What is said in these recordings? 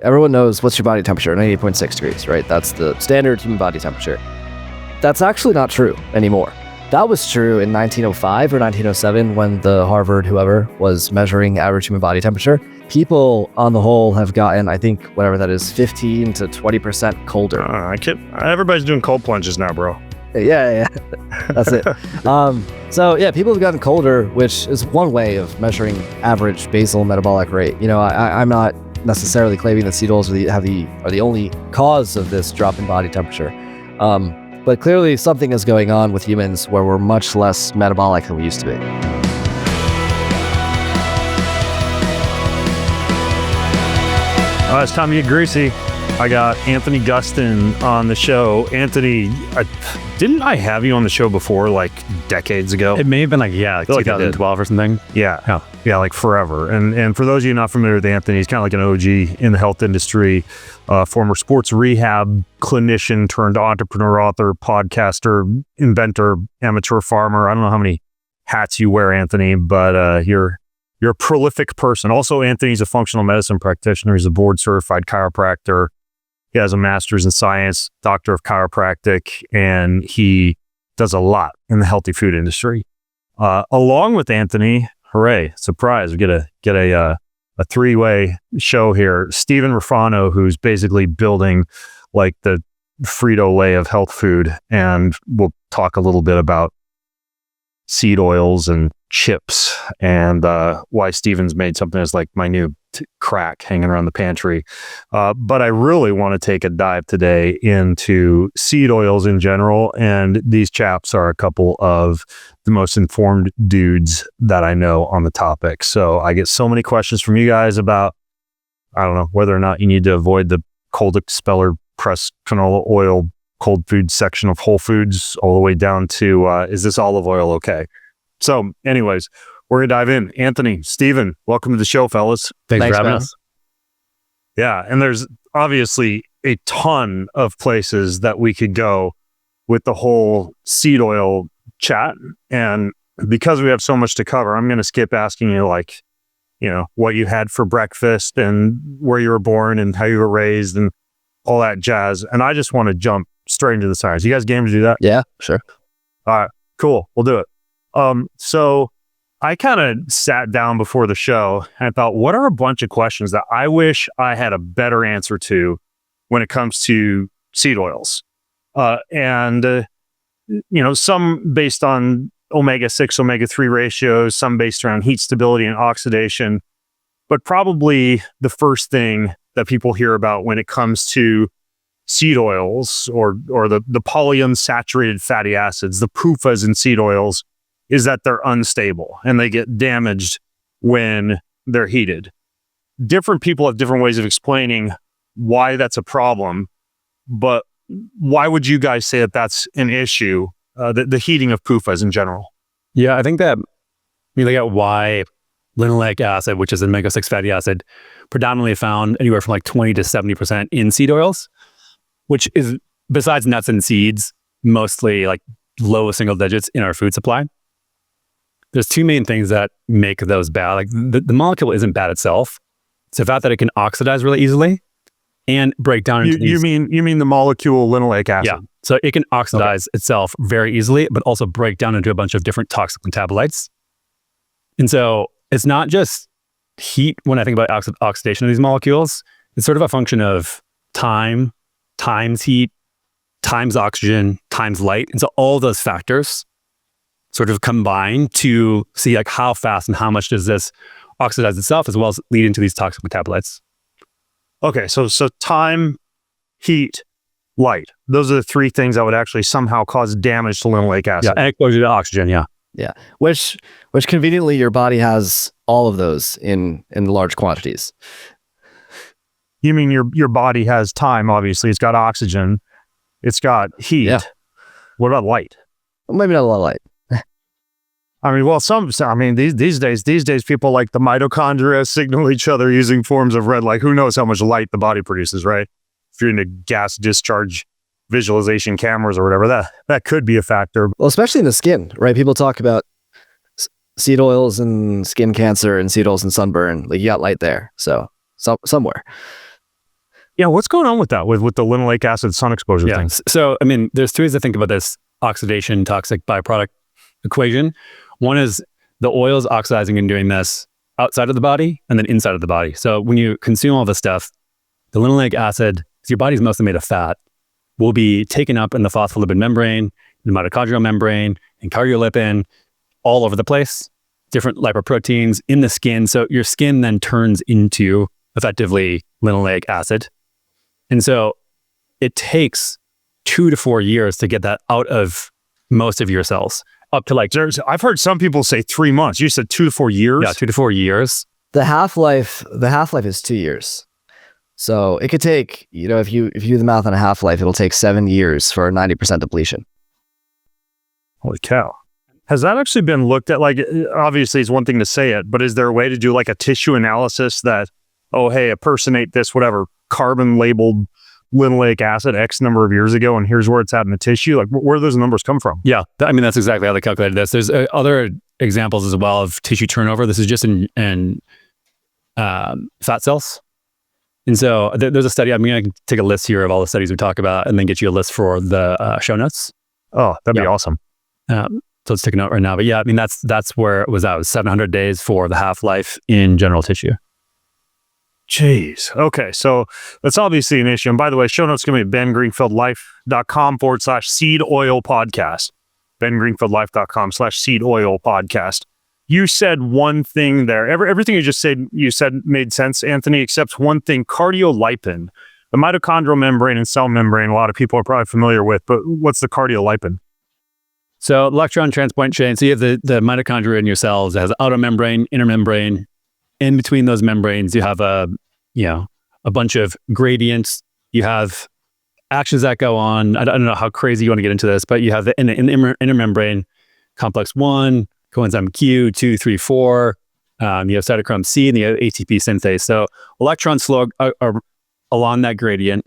everyone knows what's your body temperature, 98.6 degrees, right? That's the standard human body temperature. That's actually not true anymore. That was true in 1905 or 1907 when the Harvard whoever was measuring average human body temperature. People on the whole have gotten, I think, whatever that is, 15 to 20% colder. Everybody's doing cold plunges now, bro. Yeah. That's it. So yeah, people have gotten colder, which is one way of measuring average basal metabolic rate. You know, I'm not necessarily claiming that seed oils are the only cause of this drop in body temperature. But clearly something is going on with humans where we're much less metabolic than we used to be. It's time to get greasy. I got Anthony Gustin on the show. Anthony, didn't I have you on the show before, like decades ago? It may have been like 2012 or something. Yeah, like forever. And for those of you not familiar with Anthony, he's kind of like an OG in the health industry, former sports rehab clinician turned entrepreneur, author, podcaster, inventor, amateur farmer. I don't know how many hats you wear, Anthony, but you're a prolific person. Also, Anthony's a functional medicine practitioner. He's a board certified chiropractor. He has a master's in science, doctor of chiropractic, and he does a lot in the healthy food industry. Along with Anthony, hooray, surprise, we get a three-way show here. Steven Rofrano, who's basically building like the Frito-Lay of health food, and we'll talk a little bit about seed oils and chips and why Steven's made something that's like my new crack hanging around the pantry. But I really want to take a dive today into seed oils in general. And these chaps are a couple of the most informed dudes that I know on the topic. So I get so many questions from you guys about, I don't know, whether or not you need to avoid the cold expeller pressed canola oil cold food section of Whole Foods all the way down to, is this olive oil okay? So anyways, we're going to dive in. Anthony, Steven, welcome to the show, fellas. Thanks for having us. Yeah, and there's obviously a ton of places that we could go with the whole seed oil chat. And because we have so much to cover, I'm going to skip asking you, like, you know, what you had for breakfast and where you were born and how you were raised and all that jazz. And I just want to jump straight into the science. You guys game to do that? Yeah, sure. All right, cool. We'll do it. So I kind of sat down before the show and I thought, what are a bunch of questions that I wish I had a better answer to when it comes to seed oils? You know, some based on omega-6, omega-3 ratios, some based around heat stability and oxidation. But probably the first thing that people hear about when it comes to seed oils or the polyunsaturated fatty acids, the PUFAs in seed oils, is that they're unstable and they get damaged when they're heated. Different people have different ways of explaining why that's a problem, but why would you guys say that that's an issue, the heating of PUFAs in general? Yeah, I think that we look at why linoleic acid, which is an omega-6 fatty acid, predominantly found anywhere from like 20 to 70% in seed oils, which is, besides nuts and seeds, mostly like low single digits in our food supply. There's two main things that make those bad. Like the molecule isn't bad itself. It's the fact that it can oxidize really easily and break down into you mean the molecule linoleic acid? Yeah. So it can oxidize itself very easily, but also break down into a bunch of different toxic metabolites. And so it's not just heat when I think about oxidation of these molecules. It's sort of a function of time times heat times oxygen times light. And so all those factors sort of combine to see like how fast and how much does this oxidize itself, as well as lead into these toxic metabolites. Okay, so time, heat, light. Those are the three things that would actually somehow cause damage to linoleic acid. Yeah, and exposure to oxygen, yeah. Yeah, which conveniently your body has all of those in large quantities. You mean your body has time, obviously. It's got oxygen. It's got heat. Yeah. What about light? Well, maybe not a lot of light. I mean, well, these days, people like the mitochondria signal each other using forms of red light. Who knows how much light the body produces, right? If you're into gas discharge visualization cameras or whatever, that could be a factor. Well, especially in the skin, right? People talk about seed oils and skin cancer and seed oils and sunburn. Like, you got light there, so somewhere. Yeah, what's going on with that, with the linoleic acid sun exposure thing? So, I mean, there's two ways to think about this oxidation toxic byproduct equation. One is the oils oxidizing and doing this outside of the body and then inside of the body. So when you consume all this stuff, the linoleic acid, because your body's mostly made of fat, will be taken up in the phospholipid membrane, the mitochondrial membrane, and cardiolipin all over the place, different lipoproteins in the skin. So your skin then turns into effectively linoleic acid. And so it takes 2 to 4 years to get that out of most of your cells. Up to like, I've heard some people say 3 months. You said 2 to 4 years? Yeah, 2 to 4 years. The half-life is 2 years. So it could take, if you do the math on a half-life, it'll take 7 years for a 90% depletion. Holy cow. Has that actually been looked at? Like, obviously it's one thing to say it, but is there a way to do like a tissue analysis that, oh, hey, a person ate this, whatever, carbon labeled linoleic acid X number of years ago, and here's where it's at in the tissue? Like, where do those numbers come from? Yeah, I mean, that's exactly how they calculated this. There's other examples as well of tissue turnover. This is just in fat cells. And so there's a study. I'm going to take a list here of all the studies we talk about and then get you a list for the show notes. Oh, that'd be awesome. So let's take a note right now. But yeah, I mean, that's where it was at. It was 700 days for the half-life in general tissue. Jeez. Okay. So that's obviously an issue. And by the way, show notes going to be at bengreenfieldlife.com/seed oil podcast. bengreenfieldlife.com/seed oil podcast. You said one thing there. Everything you just said, made sense, Anthony, except one thing: cardiolipin. The mitochondrial membrane and cell membrane, a lot of people are probably familiar with, but what's the cardiolipin? So electron transport chain. So you have the mitochondria in your cells. It has outer membrane, inner membrane. In between those membranes, you have a bunch of gradients. You have actions that go on. I don't know how crazy you want to get into this, but you have the inner membrane complex 1, coenzyme Q, 2, 3, 4. You have cytochrome C and you have ATP synthase. So electrons flow are along that gradient,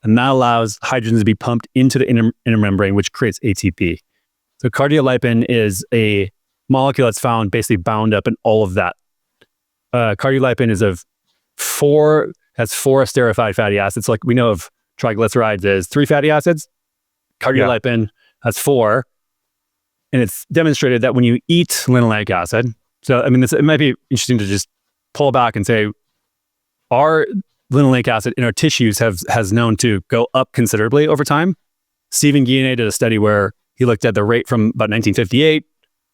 and that allows hydrogen to be pumped into the inner membrane, which creates ATP. So cardiolipin is a molecule that's found basically bound up in all of that. Cardiolipin is has 4 esterified fatty acids. Like we know of triglycerides as 3 fatty acids. Cardiolipin has 4. And it's demonstrated that when you eat linoleic acid, so I mean, it might be interesting to just pull back and say, our linoleic acid in our tissues has known to go up considerably over time. Stephen Guyenet did a study where he looked at the rate from about 1958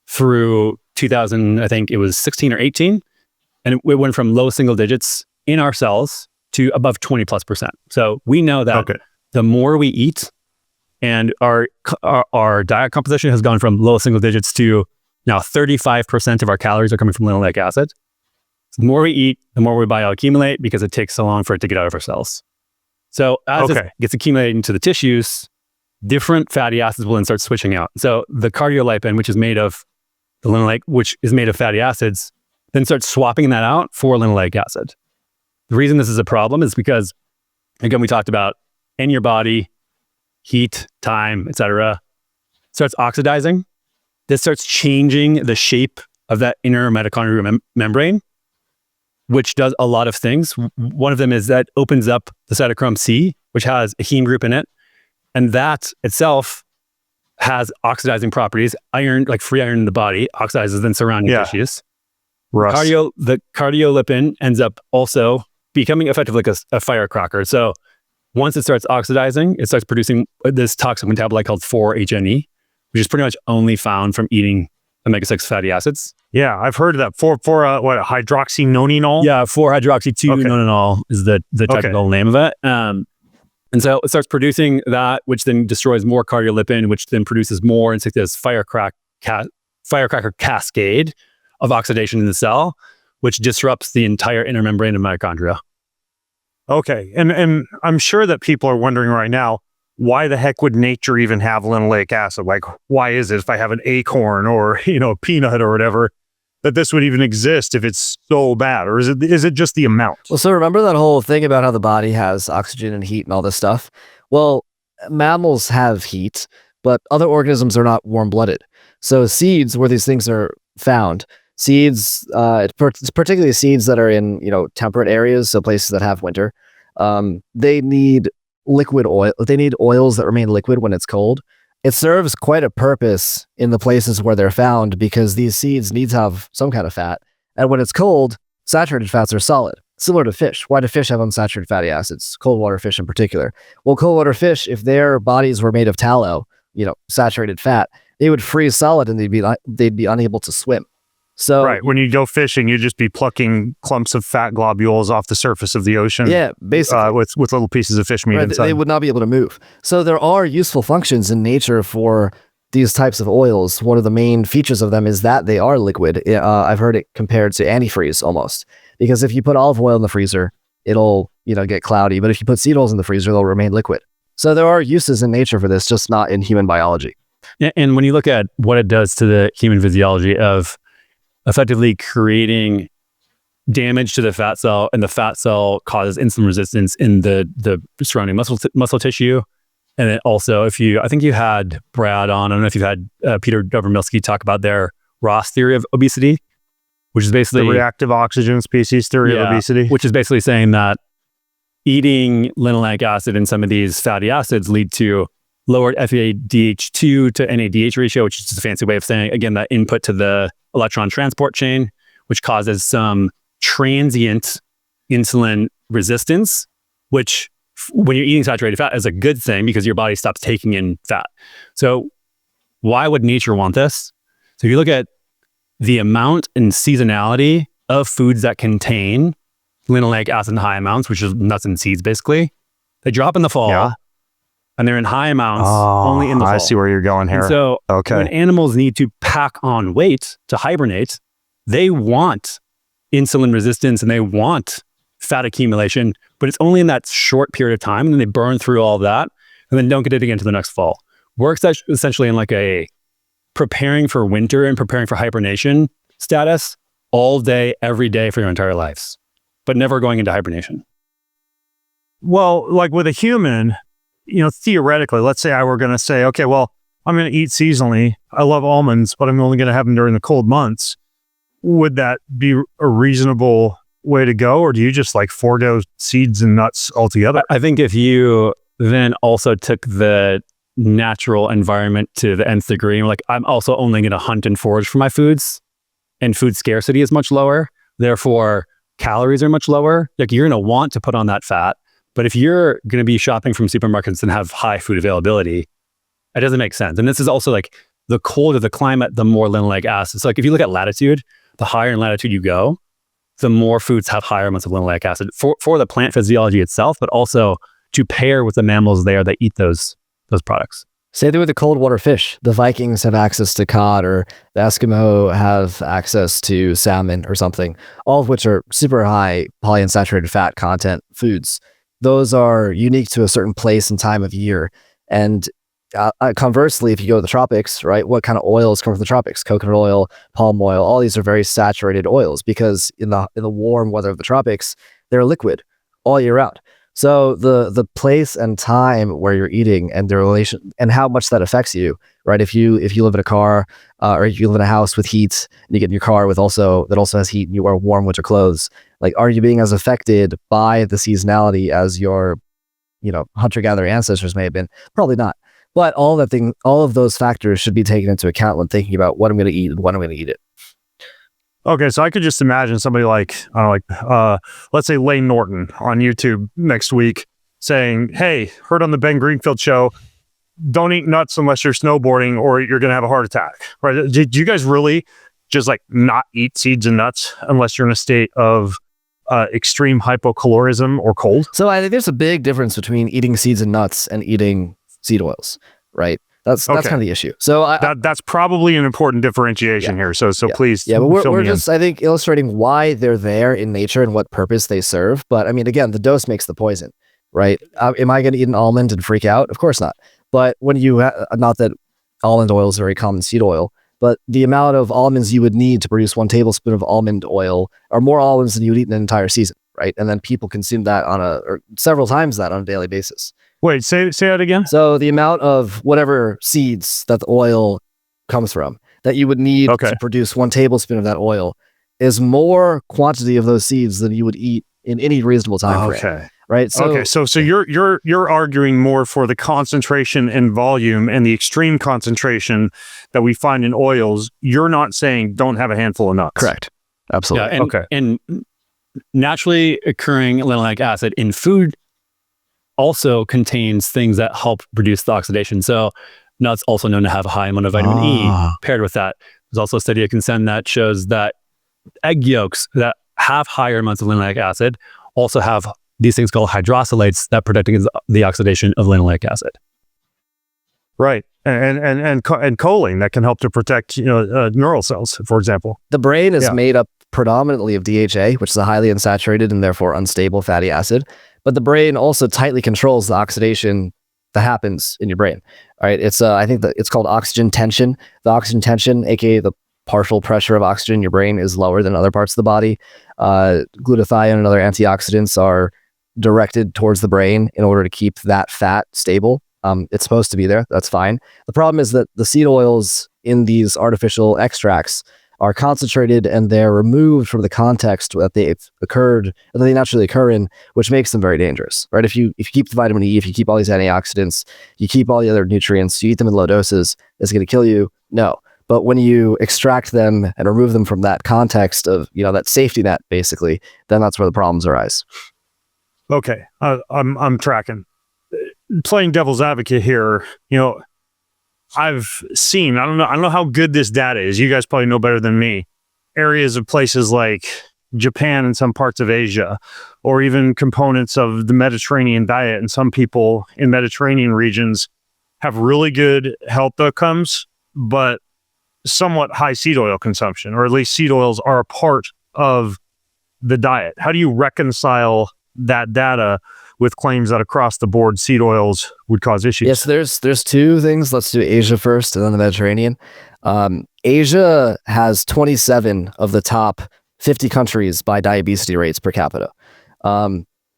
through 2000, I think it was 16 or 18. And it went from low single digits in our cells to above 20+%. So we know that the more we eat, and our diet composition has gone from low single digits to now 35% of our calories are coming from linoleic acid. So the more we eat, the more we bioaccumulate because it takes so long for it to get out of our cells. So as it gets accumulated into the tissues, different fatty acids will then start switching out. So the cardiolipin, which is made of the linoleic, which is made of fatty acids, then starts swapping that out for linoleic acid. The reason this is a problem is because, again, we talked about in your body, heat, time, etc., starts oxidizing. This starts changing the shape of that inner mitochondrial membrane, which does a lot of things. One of them is that opens up the cytochrome C, which has a heme group in it. And that itself has oxidizing properties. Iron, like free iron in the body, oxidizes then surrounding tissues. The cardiolipin ends up also becoming effectively like a firecracker. So once it starts oxidizing, it starts producing this toxic metabolite called 4-HNE, which is pretty much only found from eating omega-6 fatty acids. Yeah, I've heard of that. Hydroxynonenal? Yeah, 4-hydroxy-2-nonenal is the technical name of it. And so it starts producing that, which then destroys more cardiolipin, which then produces more. And it's like this firecracker cascade of oxidation in the cell, which disrupts the entire inner membrane of mitochondria. Okay. And I'm sure that people are wondering right now, why the heck would nature even have linoleic acid? Like, why is it if I have an acorn or, a peanut or whatever, that this would even exist if it's so bad? Or is it just the amount? Well, so remember that whole thing about how the body has oxygen and heat and all this stuff? Well, mammals have heat, but other organisms are not warm-blooded. So seeds, where these things are found, seeds, particularly seeds that are in, temperate areas, so places that have winter, they need liquid oil. They need oils that remain liquid when it's cold. It serves quite a purpose in the places where they're found because these seeds need to have some kind of fat. And when it's cold, saturated fats are solid, similar to fish. Why do fish have unsaturated fatty acids? Cold water fish in particular. Well, cold water fish, if their bodies were made of tallow, saturated fat, they would freeze solid and they'd be unable to swim. So right, when you go fishing, you'd just be plucking clumps of fat globules off the surface of the ocean. Yeah, basically with little pieces of fish meat inside. They would not be able to move. So there are useful functions in nature for these types of oils. One of the main features of them is that they are liquid. I've heard it compared to antifreeze almost, because if you put olive oil in the freezer, it'll get cloudy. But if you put seed oils in the freezer, they'll remain liquid. So there are uses in nature for this, just not in human biology. And when you look at what it does to the human physiology of effectively creating damage to the fat cell, and the fat cell causes insulin resistance in the surrounding muscle tissue. And then also, I think you had Brad on, I don't know if you've had Peter Dobromilsky talk about their ROS theory of obesity, which is basically the reactive oxygen species theory of obesity, which is basically saying that eating linoleic acid and some of these fatty acids lead to lowered FADH2 to NADH ratio, which is just a fancy way of saying, again, that input to the electron transport chain, which causes some transient insulin resistance, which when you're eating saturated fat is a good thing because your body stops taking in fat. So why would nature want this? So if you look at the amount and seasonality of foods that contain linoleic acid in high amounts, which is nuts and seeds basically, they drop in the fall. And they're in high amounts only in the fall. I see where you're going here. And so when animals need to pack on weight to hibernate, they want insulin resistance and they want fat accumulation, but it's only in that short period of time, and then they burn through all of that and then don't get it again to the next fall. Works essentially in like a preparing for winter and preparing for hibernation status all day, every day for your entire lives, but never going into hibernation. Well, like with a human, theoretically, let's say I were going to say, okay, well, I'm going to eat seasonally. I love almonds, but I'm only going to have them during the cold months. Would that be a reasonable way to go? Or do you just like forego seeds and nuts altogether? I think if you then also took the natural environment to the nth degree, like I'm also only going to hunt and forage for my foods, and food scarcity is much lower. Therefore, calories are much lower. Like you're going to want to put on that fat. But if you're going to be shopping from supermarkets and have high food availability, it doesn't make sense. And this is also like the colder the climate, the more linoleic acid. So like if you look at latitude, the higher in latitude you go, the more foods have higher amounts of linoleic acid for the plant physiology itself, but also to pair with the mammals there that eat those products. Same thing with the cold water fish. The Vikings have access to cod, or the Eskimo have access to salmon or something, all of which are super high polyunsaturated fat content foods. Those are unique to a certain place and time of year. And conversely, if you go to the tropics, right, what kind of oils come from the tropics? Coconut oil, palm oil, all these are very saturated oils because in the warm weather of the tropics, they're liquid all year round. So the place and time where you're eating and the relation and how much that affects you, right? If you live in a car or if you live in a house with heat and you get in your car that also has heat and you wear warm winter clothes, like are you being as affected by the seasonality as your hunter-gatherer ancestors may have been? Probably not. But all of those factors should be taken into account when thinking about what I'm going to eat and when I'm going to eat it. Okay, so I could just imagine somebody let's say Lane Norton on YouTube next week saying, "Hey, heard on the Ben Greenfield show, don't eat nuts unless you're snowboarding or you're going to have a heart attack." Right? Do you guys really just like not eat seeds and nuts unless you're in a state of extreme hypocalorism or cold? So I think there's a big difference between eating seeds and nuts and eating seed oils, right? That's kind of the issue. So that's probably an important differentiation here. So please, but we're just I think illustrating why they're there in nature and what purpose they serve. But I mean, again, the dose makes the poison, right? Am I going to eat an almond and freak out? Of course not. But when you not that almond oil is very common seed oil, but the amount of almonds you would need to produce 1 tablespoon of almond oil are more almonds than you would eat in an entire season, right? And then people consume that or several times that on a daily basis. Wait, say that again? So the amount of whatever seeds that the oil comes from that you would need to produce 1 tablespoon of that oil is more quantity of those seeds than you would eat in any reasonable time frame. right? So you're arguing more for the concentration and volume and the extreme concentration that we find in oils. You're not saying don't have a handful of nuts. Correct. Absolutely. Yeah, and naturally occurring linoleic acid in food also contains things that help reduce the oxidation. So nuts also known to have a high amount of vitamin E paired with that. There's also a study at Consent that shows that egg yolks that have higher amounts of linoleic acid also have these things called hydrosylates that protect against the oxidation of linoleic acid. Right. And choline that can help to protect neural cells, for example. The brain is made up predominantly of DHA, which is a highly unsaturated and therefore unstable fatty acid. But the brain also tightly controls the oxidation that happens in your brain. All right. It's I think that it's called oxygen tension. The oxygen tension, aka the partial pressure of oxygen in your brain, is lower than other parts of the body. Glutathione and other antioxidants are directed towards the brain in order to keep that fat stable. It's supposed to be there. That's fine. The problem is that the seed oils in these artificial extracts are concentrated and they're removed from the context that they naturally occur in, which makes them very dangerous, right? If you keep the vitamin E, if you keep all these antioxidants, you keep all the other nutrients, you eat them in low doses, is it going to kill you? No. But when you extract them and remove them from that context of, that safety net, basically, then that's where the problems arise. Okay. I'm tracking. Playing devil's advocate here, I've seen, I don't know how good this data is. You guys probably know better than me. Areas of places like Japan and some parts of Asia, or even components of the Mediterranean diet. And some people in Mediterranean regions have really good health outcomes, but somewhat high seed oil consumption, or at least seed oils are a part of the diet. How do you reconcile that data with claims that across the board seed oils would cause issues? Yes, there's two things. Let's do Asia first and then the Mediterranean. Asia has 27 of the top 50 countries by diabetes rates per capita.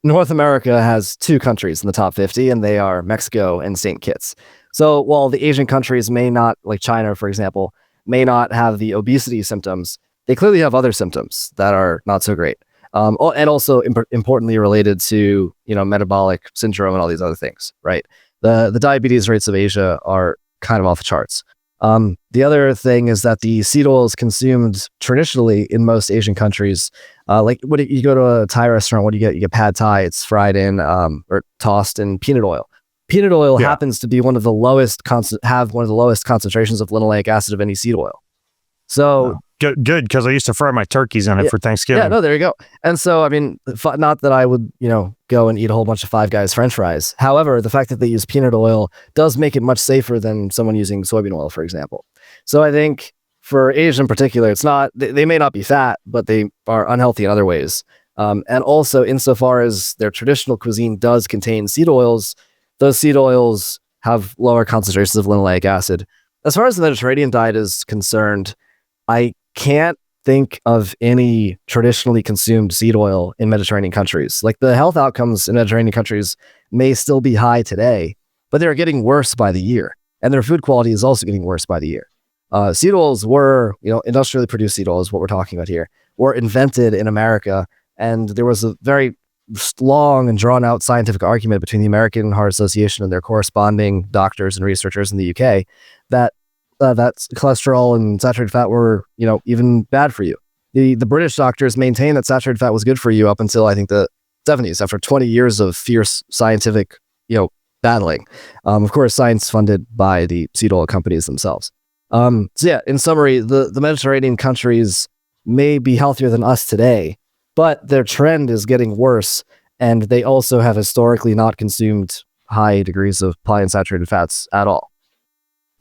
North America has 2 countries in the top 50, and they are Mexico and St. Kitts. So while the Asian countries may not, like China, for example, may not have the obesity symptoms, they clearly have other symptoms that are not so great. And also importantly related to, metabolic syndrome and all these other things, right? The diabetes rates of Asia are kind of off the charts. The other thing is that the seed oils consumed traditionally in most Asian countries, like you go to a Thai restaurant, what do you get? You get pad Thai. It's fried in or tossed in peanut oil. Peanut oil happens to be one of the lowest concentrations of linoleic acid of any seed oil. So good, because I used to fry my turkeys in it for Thanksgiving. Yeah, no, there you go. And so, I mean, not that I would, go and eat a whole bunch of Five Guys French fries. However, the fact that they use peanut oil does make it much safer than someone using soybean oil, for example. So I think for Asia in particular, it's not, they may not be fat, but they are unhealthy in other ways. And also, insofar as their traditional cuisine does contain seed oils, those seed oils have lower concentrations of linoleic acid. As far as the Mediterranean diet is concerned, I can't think of any traditionally consumed seed oil in Mediterranean countries. Like, the health outcomes in Mediterranean countries may still be high today, but they're getting worse by the year. And their food quality is also getting worse by the year. Seed oils were, industrially produced seed oils, what we're talking about here, were invented in America. And there was a very long and drawn out scientific argument between the American Heart Association and their corresponding doctors and researchers in the UK that cholesterol and saturated fat were, even bad for you. The British doctors maintained that saturated fat was good for you up until, I think, the 70s, after 20 years of fierce scientific, battling. Of course, science funded by the seed oil companies themselves. So yeah, in summary, the Mediterranean countries may be healthier than us today, but their trend is getting worse, and they also have historically not consumed high degrees of polyunsaturated fats at all.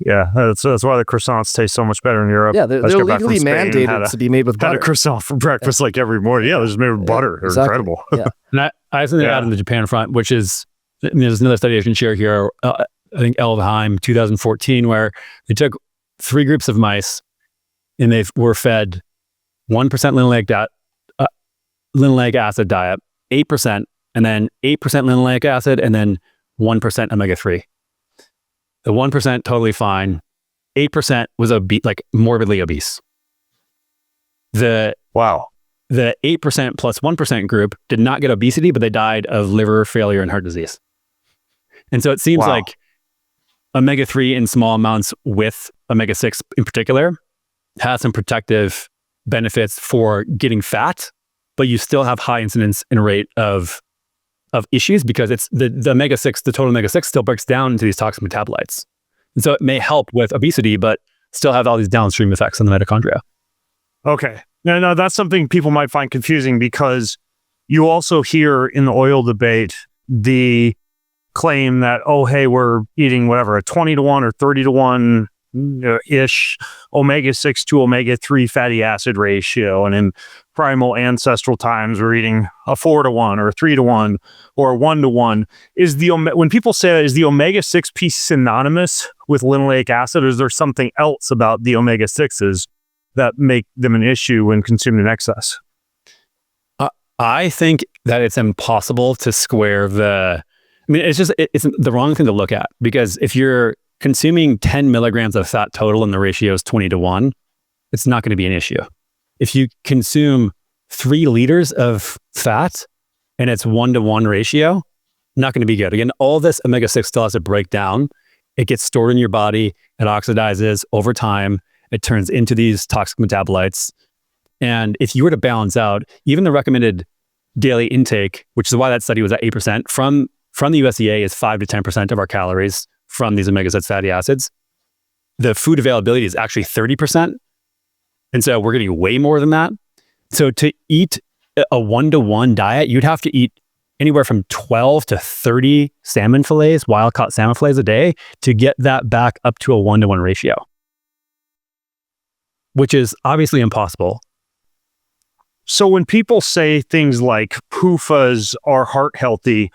Yeah, that's why the croissants taste so much better in Europe. Yeah, they're legally mandated to be made with butter. Had a croissant for breakfast like every morning. Yeah, they're just made with butter. They're incredible. Yeah. And I have something to add on the Japan front, which is, there's another study I can share here. I think Eldheim, 2014, where they took 3 groups of mice and they were fed 1% linoleic acid diet, 8%, and then 8% linoleic acid, and then 1% omega-3. The 1% totally fine. 8% was morbidly obese. Wow. the 8% plus 1% group did not get obesity, but they died of liver failure and heart disease. And so it seems like omega-3 in small amounts with omega-6 in particular has some protective benefits for getting fat, but you still have high incidence and rate of issues because it's the omega-6, the total omega-6 still breaks down into these toxic metabolites. And so it may help with obesity, but still have all these downstream effects on the mitochondria. Okay. Now, that's something people might find confusing because you also hear in the oil debate the claim that, oh, hey, we're eating whatever, a 20-to-1 or 30-to-1 ish omega-6 to omega-3 fatty acid ratio. And in primal ancestral times, we're eating a 4-to-1 or a 3-to-1 or a 1-to-1. When people say that, is the omega-6 piece synonymous with linoleic acid, or is there something else about the omega-6s that make them an issue when consumed in excess? I think that it's impossible to square it's the wrong thing to look at, because if you're consuming 10 milligrams of fat total and the ratio is 20-to-1, it's not going to be an issue. If you consume 3 liters of fat and it's 1-to-1 ratio, not going to be good. Again, all this omega-6 still has to break down. It gets stored in your body. It oxidizes over time. It turns into these toxic metabolites. And if you were to balance out, even the recommended daily intake, which is why that study was at 8%, from the USDA is 5 to 10% of our calories from these omega-6 fatty acids. The food availability is actually 30%. And so we're getting way more than that. So to eat a 1-to-1 diet, you'd have to eat anywhere from 12 to 30 salmon fillets, wild-caught salmon fillets a day to get that back up to a 1-to-1 ratio, which is obviously impossible. So when people say things like PUFAs are heart healthy,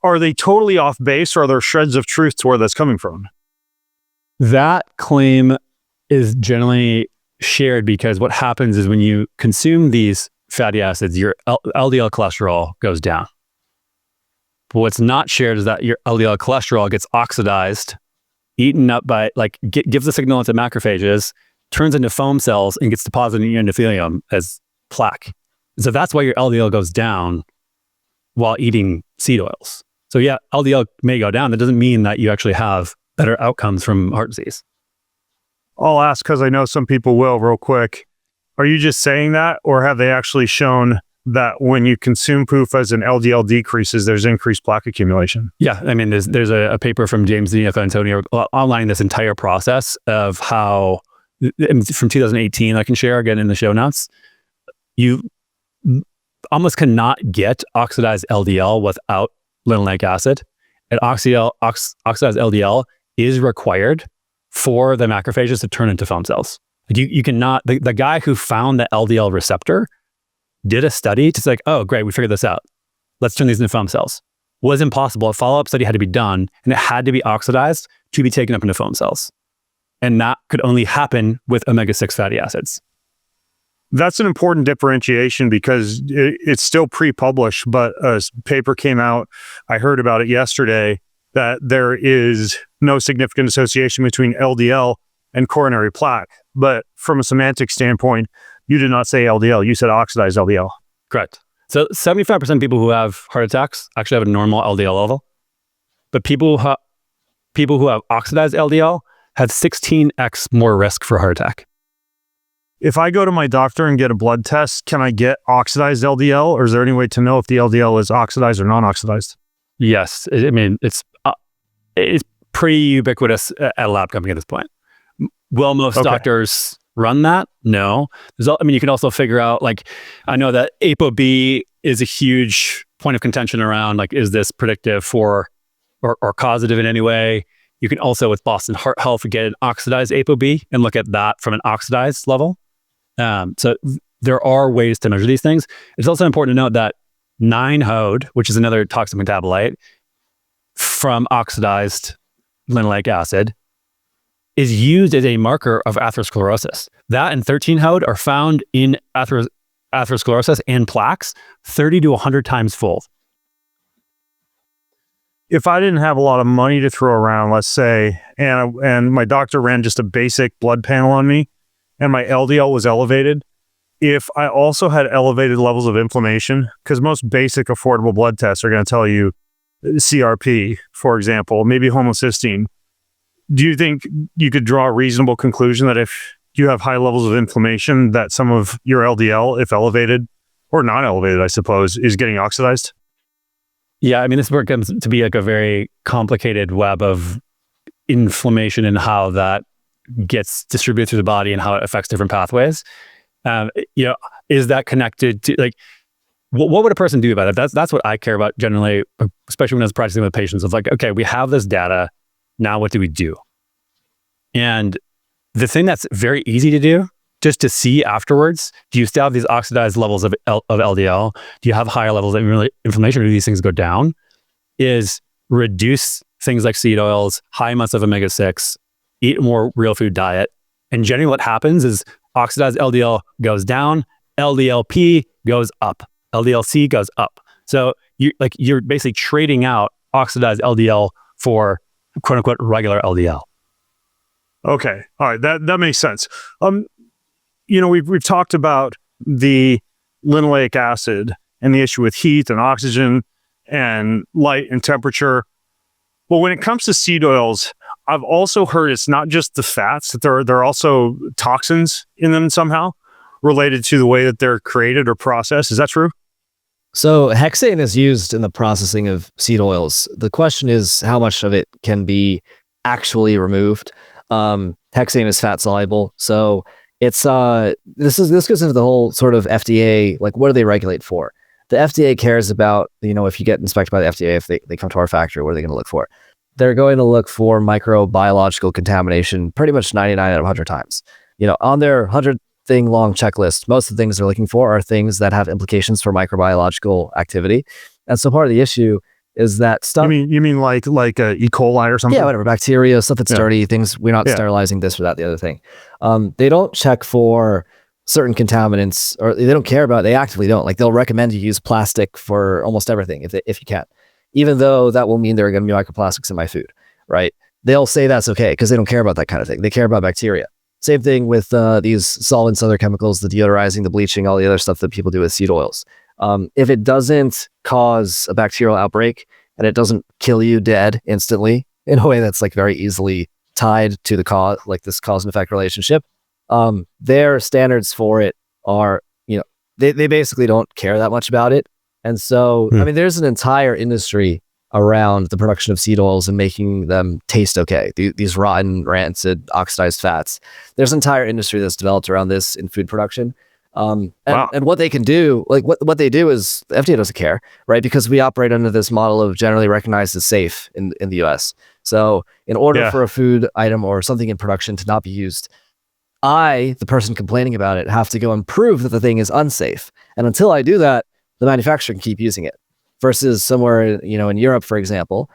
are they totally off base, or are there shreds of truth to where that's coming from? That claim is generally shared because what happens is when you consume these fatty acids, your LDL cholesterol goes down. But what's not shared is that your LDL cholesterol gets oxidized, eaten up by, gives a signal into macrophages, turns into foam cells, and gets deposited in your endothelium as plaque. And so that's why your LDL goes down while eating seed oils. So yeah, LDL may go down. That doesn't mean that you actually have better outcomes from heart disease. I'll ask because I know some people will real quick. Are you just saying that, or have they actually shown that when you consume PUFAs and LDL decreases, there's increased plaque accumulation? Yeah, I mean, there's a paper from James and Antonio outlining this entire process of how, from 2018, I can share again in the show notes. You almost cannot get oxidized LDL without linoleic acid, and oxidized LDL is required for the macrophages to turn into foam cells. You cannot, the guy who found the LDL receptor did a study to say, oh, great, we figured this out. Let's turn these into foam cells. Was impossible. A follow-up study had to be done, and it had to be oxidized to be taken up into foam cells. And that could only happen with omega-6 fatty acids. That's an important differentiation because it's still pre-published, but a paper came out, I heard about it yesterday, that there is no significant association between LDL and coronary plaque. But from a semantic standpoint, you did not say LDL, you said oxidized LDL. Correct. So 75% of people who have heart attacks actually have a normal LDL level. But people who have oxidized LDL have 16x more risk for a heart attack. If I go to my doctor and get a blood test, can I get oxidized LDL, or is there any way to know if the LDL is oxidized or non-oxidized? Yes. I mean, it's pretty ubiquitous at a lab company at this point. Will most doctors run that? No. You can also figure out, I know that ApoB is a huge point of contention around, is this predictive for or causative in any way? You can also, with Boston Heart Health, get an oxidized ApoB and look at that from an oxidized level. So there are ways to measure these things. It's also important to note that 9-HODE, which is another toxic metabolite from oxidized linoleic acid, is used as a marker of atherosclerosis. That and 13-HODE are found in atherosclerosis and plaques 30 to 100 times fold. If I didn't have a lot of money to throw around, let's say, and my doctor ran just a basic blood panel on me, and my LDL was elevated, if I also had elevated levels of inflammation, because most basic affordable blood tests are going to tell you CRP, for example, maybe homocysteine, do you think you could draw a reasonable conclusion that if you have high levels of inflammation, that some of your LDL, if elevated or not elevated, I suppose, is getting oxidized? Yeah, I mean, this work comes to be like a very complicated web of inflammation and how that gets distributed through the body and how it affects different pathways. Is that connected to like, what would a person do about it? That's what I care about generally, especially when I was practicing with patients. It's like, okay, we have this data. Now what do we do? And the thing that's very easy to do, just to see afterwards, do you still have these oxidized levels of LDL? Do you have higher levels of inflammation? Or do these things go down? Is reduce things like seed oils, high amounts of omega-6, eat a more real food diet. And generally what happens is oxidized LDL goes down, LDLP goes up, LDLC goes up. So you're basically trading out oxidized LDL for quote unquote regular LDL. Okay. All right. That makes sense. We've talked about the linoleic acid and the issue with heat and oxygen and light and temperature. But when it comes to seed oils, I've also heard it's not just the fats, that there are also toxins in them somehow related to the way that they're created or processed. Is that true? So hexane is used in the processing of seed oils. The question is how much of it can be actually removed. Hexane is fat soluble, so it's this goes into the whole sort of FDA, like what do they regulate for? The FDA cares about, if you get inspected by the FDA, if they come to our factory, what are they going to look for? They're going to look for microbiological contamination pretty much 99 out of 100 times. On their 100 thing long checklist, most of the things they're looking for are things that have implications for microbiological activity. And so part of the issue is that stuff. You mean like E. coli or something? Yeah, whatever, bacteria, stuff that's dirty, things we're not sterilizing, this or that, the other thing. They don't check for certain contaminants, or they don't care about it. They actively don't. Like they'll recommend you use plastic for almost everything if you can, even though that will mean there are going to be microplastics in my food, right? They'll say that's okay because they don't care about that kind of thing. They care about bacteria. Same thing with these solvents, other chemicals, the deodorizing, the bleaching, all the other stuff that people do with seed oils. If it doesn't cause a bacterial outbreak and it doesn't kill you dead instantly in a way that's like very easily tied to the cause, like this cause and effect relationship, their standards for it are, they basically don't care that much about it. And so, I mean, there's an entire industry around the production of seed oils and making them taste okay. These rotten, rancid, oxidized fats. There's an entire industry that's developed around this in food production. And what they can do, like what they do is the FDA doesn't care, right? Because we operate under this model of generally recognized as safe in the US. So in order for a food item or something in production to not be used, I, the person complaining about it, have to go and prove that the thing is unsafe. And until I do that, the manufacturer can keep using it. Versus somewhere, in Europe, for example,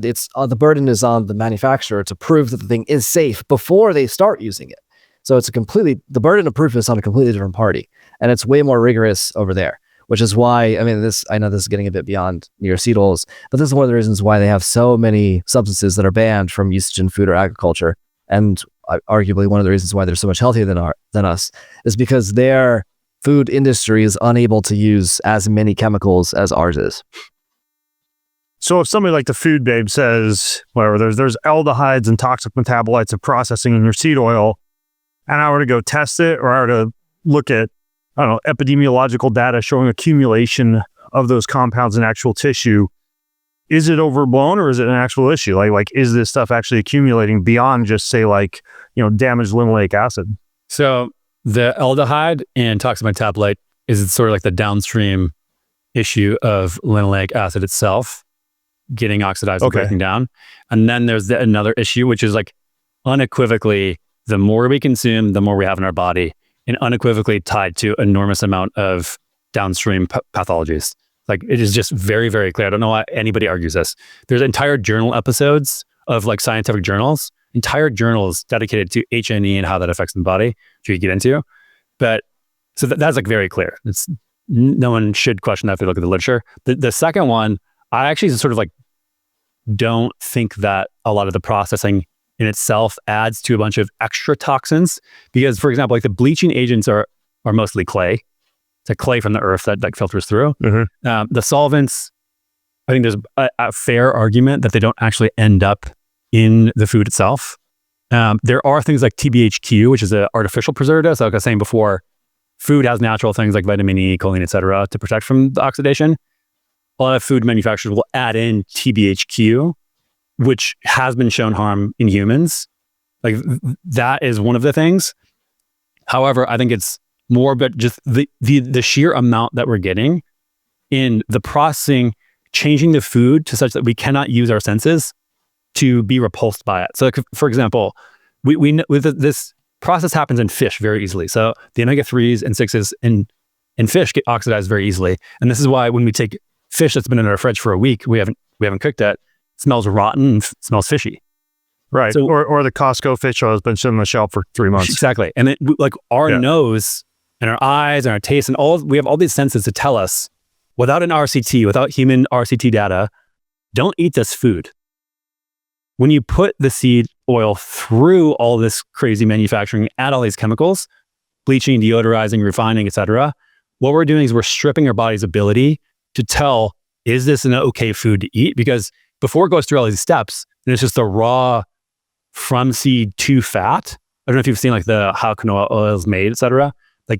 it's the burden is on the manufacturer to prove that the thing is safe before they start using it. So it's the burden of proof is on a completely different party, and it's way more rigorous over there. Which is why, I know this is getting a bit beyond your seed oils, but this is one of the reasons why they have so many substances that are banned from usage in food or agriculture, and arguably one of the reasons why they're so much healthier than us is because their food industry is unable to use as many chemicals as ours is. So if somebody like the Food Babe says, whatever, there's aldehydes and toxic metabolites of processing in your seed oil, and I were to go test it, or I were to look at, epidemiological data showing accumulation of those compounds in actual tissue, is it overblown or is it an actual issue? Like is this stuff actually accumulating beyond just say damaged linoleic acid? So the aldehyde and toxic metabolite is sort of like the downstream issue of linoleic acid itself getting oxidized and breaking down. And then there's another issue, which is like unequivocally, the more we consume, the more we have in our body, and unequivocally tied to enormous amount of downstream pathologies. Like it is just very, very clear. I don't know why anybody argues this. There's entire journal episodes of like scientific journals, entire journals dedicated to H&E and how that affects the body, which we get into. But so that's like very clear. It's no one should question that if they look at the literature. The second one, I actually sort of like don't think that a lot of the processing in itself adds to a bunch of extra toxins, because for example, like the bleaching agents are are mostly clay. It's a clay from the earth that like filters through. The solvents, I think there's a fair argument that they don't actually end up in the food itself. There are things like TBHQ, which is an artificial preservative. So like I was saying before, food has natural things like vitamin E, choline, et cetera, to protect from the oxidation. A lot of food manufacturers will add in TBHQ, which has been shown harm in humans. Like that is one of the things. However, I think it's more but just the sheer amount that we're getting in the processing, changing the food to such that we cannot use our senses to be repulsed by it. So for example, we know this process happens in fish very easily. So the omega-3s and 6s in fish get oxidized very easily. And this is why when we take fish that's been in our fridge for a week, we haven't cooked it, smells rotten and smells fishy. Right. So, or the Costco fish oil has been sitting on the shelf for 3 months. Exactly. And then like our nose and our eyes and our taste and we have all these senses to tell us without an RCT, without human RCT data, don't eat this food. When you put the seed oil through all this crazy manufacturing, add all these chemicals, bleaching, deodorizing, refining, et cetera, what we're doing is we're stripping our body's ability to tell, is this an okay food to eat? Because before it goes through all these steps, and it's just the raw from seed to fat. I don't know if you've seen like how canola oil is made, et cetera. Like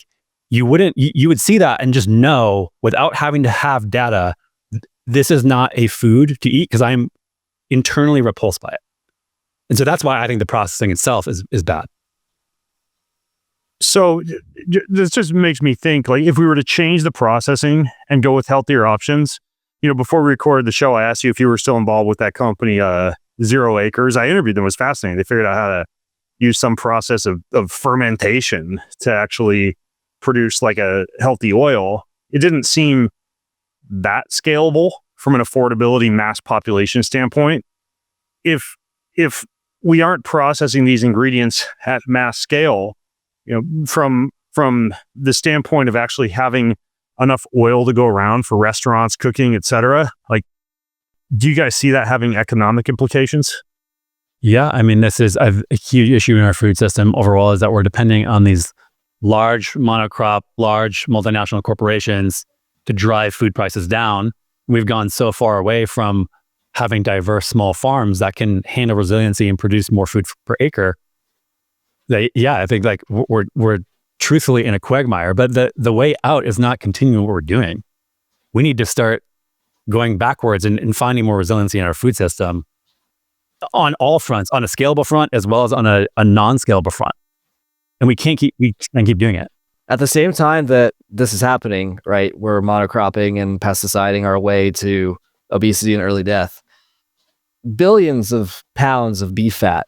you would see that and just know without having to have data, this is not a food to eat because I'm internally repulsed by it. And so that's why I think the processing itself is bad. So this just makes me think, like, if we were to change the processing and go with healthier options, before we recorded the show, I asked you if you were still involved with that company, 0 Acres. I interviewed them. It was fascinating. They figured out how to use some process of fermentation to actually produce like a healthy oil. It didn't seem that scalable from an affordability mass population standpoint. If we aren't processing these ingredients at mass scale, from the standpoint of actually having enough oil to go around for restaurants, cooking, et cetera, like, do you guys see that having economic implications? Yeah, I mean, this is a huge issue in our food system overall, is that we're depending on these large monocrop, large multinational corporations to drive food prices down. We've gone so far away from having diverse small farms that can handle resiliency and produce more food per acre. I think like we're truthfully in a quagmire, but the way out is not continuing what we're doing. We need to start going backwards and finding more resiliency in our food system on all fronts, on a scalable front as well as on a non-scalable front. And we can't keep doing it. At the same time that this is happening, right, we're monocropping and pesticiding our way to obesity and early death. Billions of pounds of beef fat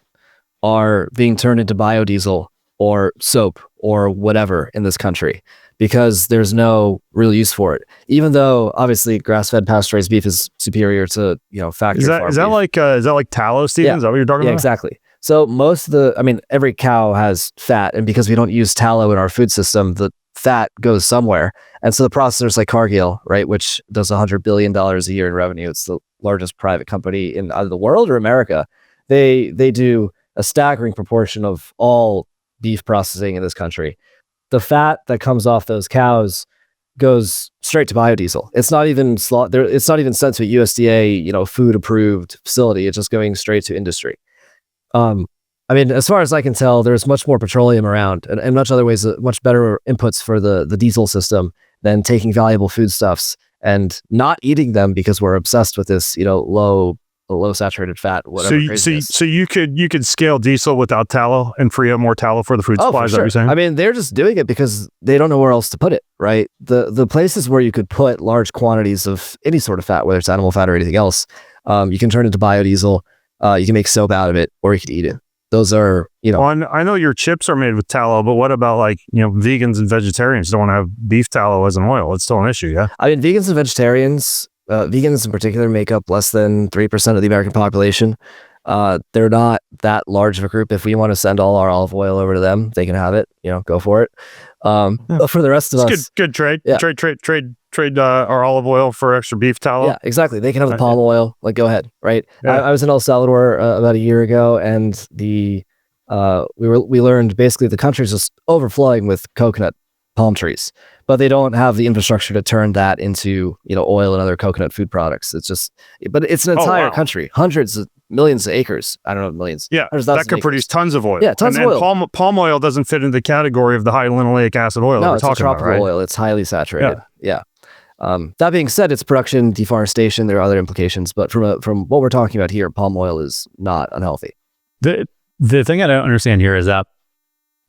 are being turned into biodiesel or soap or whatever in this country because there's no real use for it. Even though obviously grass-fed pasteurized beef is superior to factory farm is that beef. like tallow, Steven? Yeah. Is that what you're talking about? Yeah, exactly. So every cow has fat, and because we don't use tallow in our food system, the fat goes somewhere. And so the processors like Cargill, right, which does $100 billion a year in revenue, it's the largest private company in either the world or America. They do a staggering proportion of all beef processing in this country. The fat that comes off those cows goes straight to biodiesel. It's not even it's not even sent to a USDA, food approved facility. It's just going straight to industry. I mean, as far as I can tell, there's much more petroleum around and much other ways, much better inputs for the diesel system than taking valuable foodstuffs and not eating them because we're obsessed with this, low saturated fat, whatever. So you could scale diesel without tallow and free up more tallow for the food supply. For is sure. that what you're saying? I mean, they're just doing it because they don't know where else to put it, right? The places where you could put large quantities of any sort of fat, whether it's animal fat or anything else, you can turn it into biodiesel. You can make soap out of it, or you could eat it. Those are, I know your chips are made with tallow, but what about vegans and vegetarians don't want to have beef tallow as an oil? It's still an issue, yeah? I mean, vegans and vegetarians, vegans in particular, make up less than 3% of the American population. They're not that large of a group. If we want to send all our olive oil over to them, they can have it, go for it. But for the rest of us, good trade. Yeah. Trade our olive oil for extra beef tallow. Yeah, exactly. They can have the palm oil. Like, go ahead, right? Yeah. I was in El Salvador about a year ago, and we learned basically the country's just overflowing with coconut palm trees, but they don't have the infrastructure to turn that into, oil and other coconut food products. But it's an entire country, hundreds of millions of acres. I don't know, millions. Yeah, that could produce tons of oil. Yeah, tons of oil. Palm oil doesn't fit into the category of the high linoleic acid oil that we're talking about, right? It's a tropical oil. It's highly saturated. Yeah. That being said, it's production, deforestation. There are other implications, but from what we're talking about here, palm oil is not unhealthy. The thing I don't understand here is that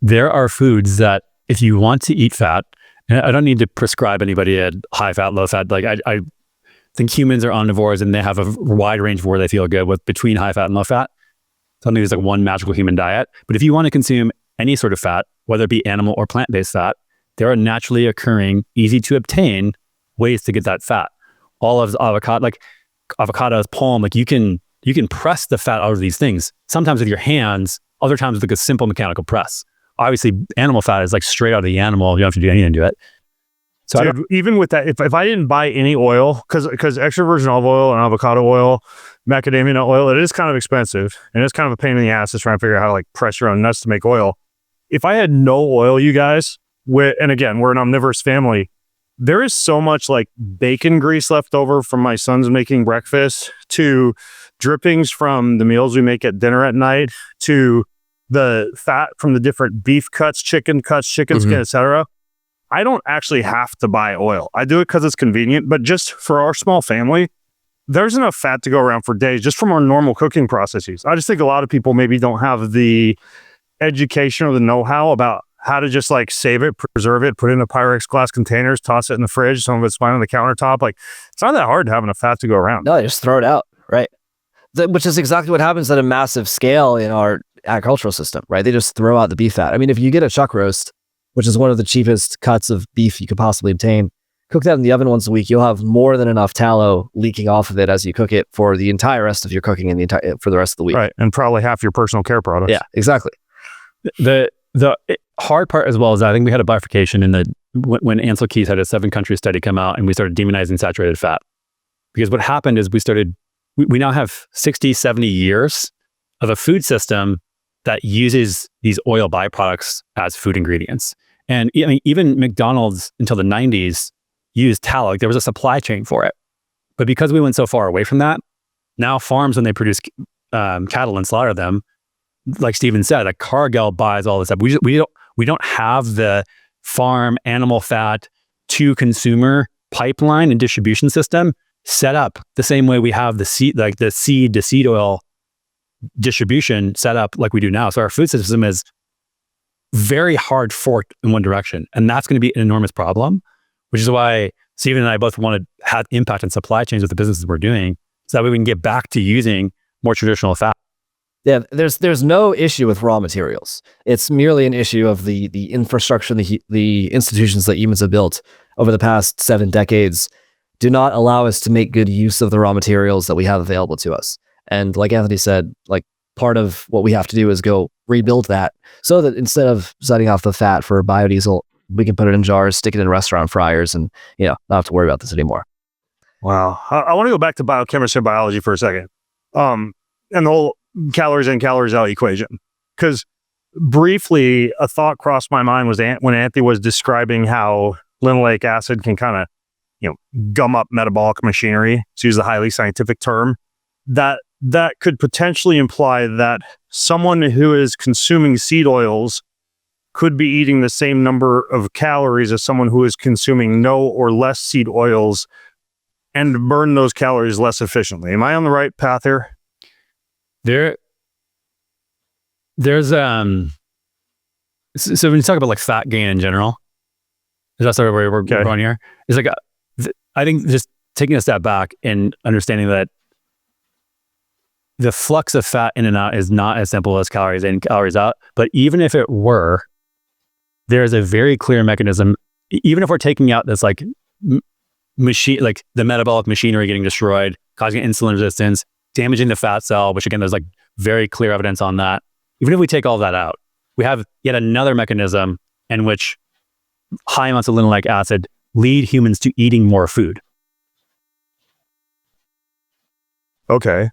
there are foods that if you want to eat fat, and I don't need to prescribe anybody a high fat, low fat. Like I think humans are omnivores and they have a wide range of where they feel good with between high fat and low fat. So I don't think there's like one magical human diet. But if you want to consume any sort of fat, whether it be animal or plant-based fat, there are naturally occurring, easy to obtain ways to get that fat. All of avocado, like avocados, palm, like you can press the fat out of these things. Sometimes with your hands, other times with like a simple mechanical press. Obviously, animal fat is like straight out of the animal. You don't have to do anything to it. So dude, even with that, if I didn't buy any oil, because extra virgin olive oil and avocado oil, macadamia nut oil, it is kind of expensive and it's kind of a pain in the ass to try and figure out how to like press your own nuts to make oil. If I had no oil, you guys, and again, we're an omnivorous family, there is so much like bacon grease left over from my son's making breakfast, to drippings from the meals we make at dinner at night, to the fat from the different beef cuts, chicken skin, etc. I don't actually have to buy oil. I do it because it's convenient, but just for our small family, there's enough fat to go around for days just from our normal cooking processes. I just think a lot of people maybe don't have the education or the know-how about how to just like save it, preserve it, put it in a Pyrex glass containers, toss it in the fridge. Some of it's fine on the countertop. Like, it's not that hard to have enough fat to go around. No, just throw it out, right? Which is exactly what happens at a massive scale in our agricultural system, right? They just throw out the beef fat. I mean, if you get a chuck roast, which is one of the cheapest cuts of beef you could possibly obtain, cook that in the oven once a week, you'll have more than enough tallow leaking off of it as you cook it for the entire rest of your cooking and for the rest of the week. Right, and probably half your personal care products. Yeah, exactly. The hard part as well is I think we had a bifurcation when Ansel Keys had a 7-country study come out and we started demonizing saturated fat. Because what happened is we now have 60, 70 years of a food system that uses these oil byproducts as food ingredients. And I mean, even McDonald's until the 90s used tallow. Like there was a supply chain for it. But because we went so far away from that, now farms, when they produce cattle and slaughter them, like Steven said, like Cargill buys all this stuff. We don't have the farm animal fat to consumer pipeline and distribution system set up the same way we have the seed to seed oil distribution set up like we do now. So our food system is very hard forked in one direction, and that's going to be an enormous problem, which is why Steven and I both want to have impact on supply chains with the businesses we're doing, so that way we can get back to using more traditional fat. Yeah, there's no issue with raw materials. It's merely an issue of the infrastructure, the institutions that humans have built over the past 7 decades do not allow us to make good use of the raw materials that we have available to us. And like Anthony said, like part of what we have to do is go rebuild that so that instead of setting off the fat for biodiesel, we can put it in jars, stick it in restaurant fryers, and not have to worry about this anymore. Wow. I want to go back to biochemistry and biology for a second. And the whole calories in, calories out equation. Because briefly, a thought crossed my mind was when Anthony was describing how linoleic acid can kind of, gum up metabolic machinery, to use the highly scientific term, that could potentially imply that someone who is consuming seed oils could be eating the same number of calories as someone who is consuming no or less seed oils and burn those calories less efficiently. Am I on the right path here? There's so when you talk about like fat gain in general, is that sort of where we're going here? It's like I think just taking a step back and understanding that the flux of fat in and out is not as simple as calories in, calories out. But even if it were, there's a very clear mechanism. Even if we're taking out this like machine, like the metabolic machinery getting destroyed, causing insulin resistance, damaging the fat cell, which again, there's like very clear evidence on that. Even if we take all that out, we have yet another mechanism in which high amounts of linoleic acid lead humans to eating more food. Okay.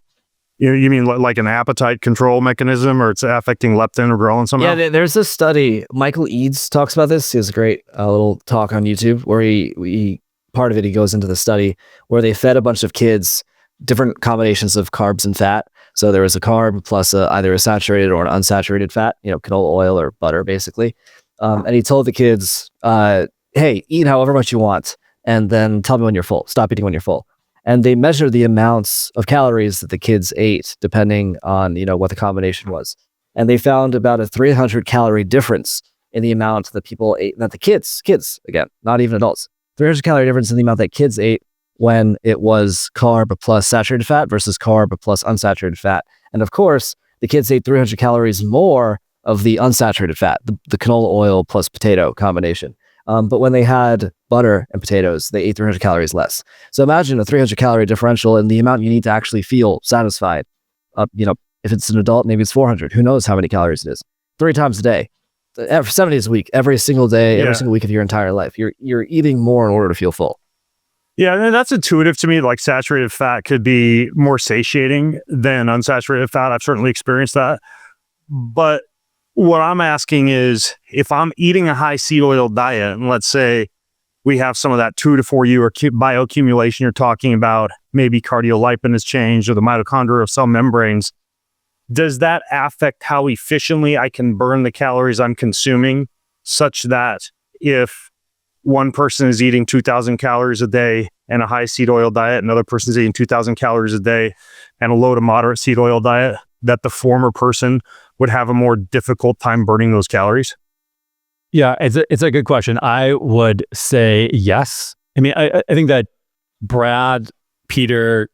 You mean like an appetite control mechanism, or it's affecting leptin or ghrelin somehow? Yeah, there's this study. Michael Eads talks about this. He has a great little talk on YouTube where he part of it, he goes into the study where they fed a bunch of kids different combinations of carbs and fat. So there was a carb plus either a saturated or an unsaturated fat, canola oil or butter, basically. And he told the kids, hey, eat however much you want, and then tell me when you're full. Stop eating when you're full. And they measured the amounts of calories that the kids ate, depending on, what the combination was. And they found about a 300 calorie difference in the amount that people ate, that the kids, again, not even adults, 300 calorie difference in the amount that kids ate when it was carb plus saturated fat versus carb plus unsaturated fat. And of course, the kids ate 300 calories more of the unsaturated fat, the canola oil plus potato combination. But when they had butter and potatoes, they ate 300 calories less. So imagine a 300 calorie differential in the amount you need to actually feel satisfied. If it's an adult, maybe it's 400. Who knows how many calories it is? 3 times a day, 7 days a week, every single day, every single week of your entire life. You're eating more in order to feel full. Yeah, and that's intuitive to me. Like saturated fat could be more satiating than unsaturated fat. I've certainly experienced that. But what I'm asking is, if I'm eating a high seed oil diet, and let's say we have some of that 2 to 4 year bioaccumulation you're talking about, maybe cardiolipin has changed or the mitochondrial cell membranes, does that affect how efficiently I can burn the calories I'm consuming, such that if one person is eating 2,000 calories a day and a high seed oil diet, another person is eating 2,000 calories a day and a low to moderate seed oil diet, that the former person would have a more difficult time burning those calories? Yeah, it's a good question. I would say yes. I mean, I think that Brad, Peter,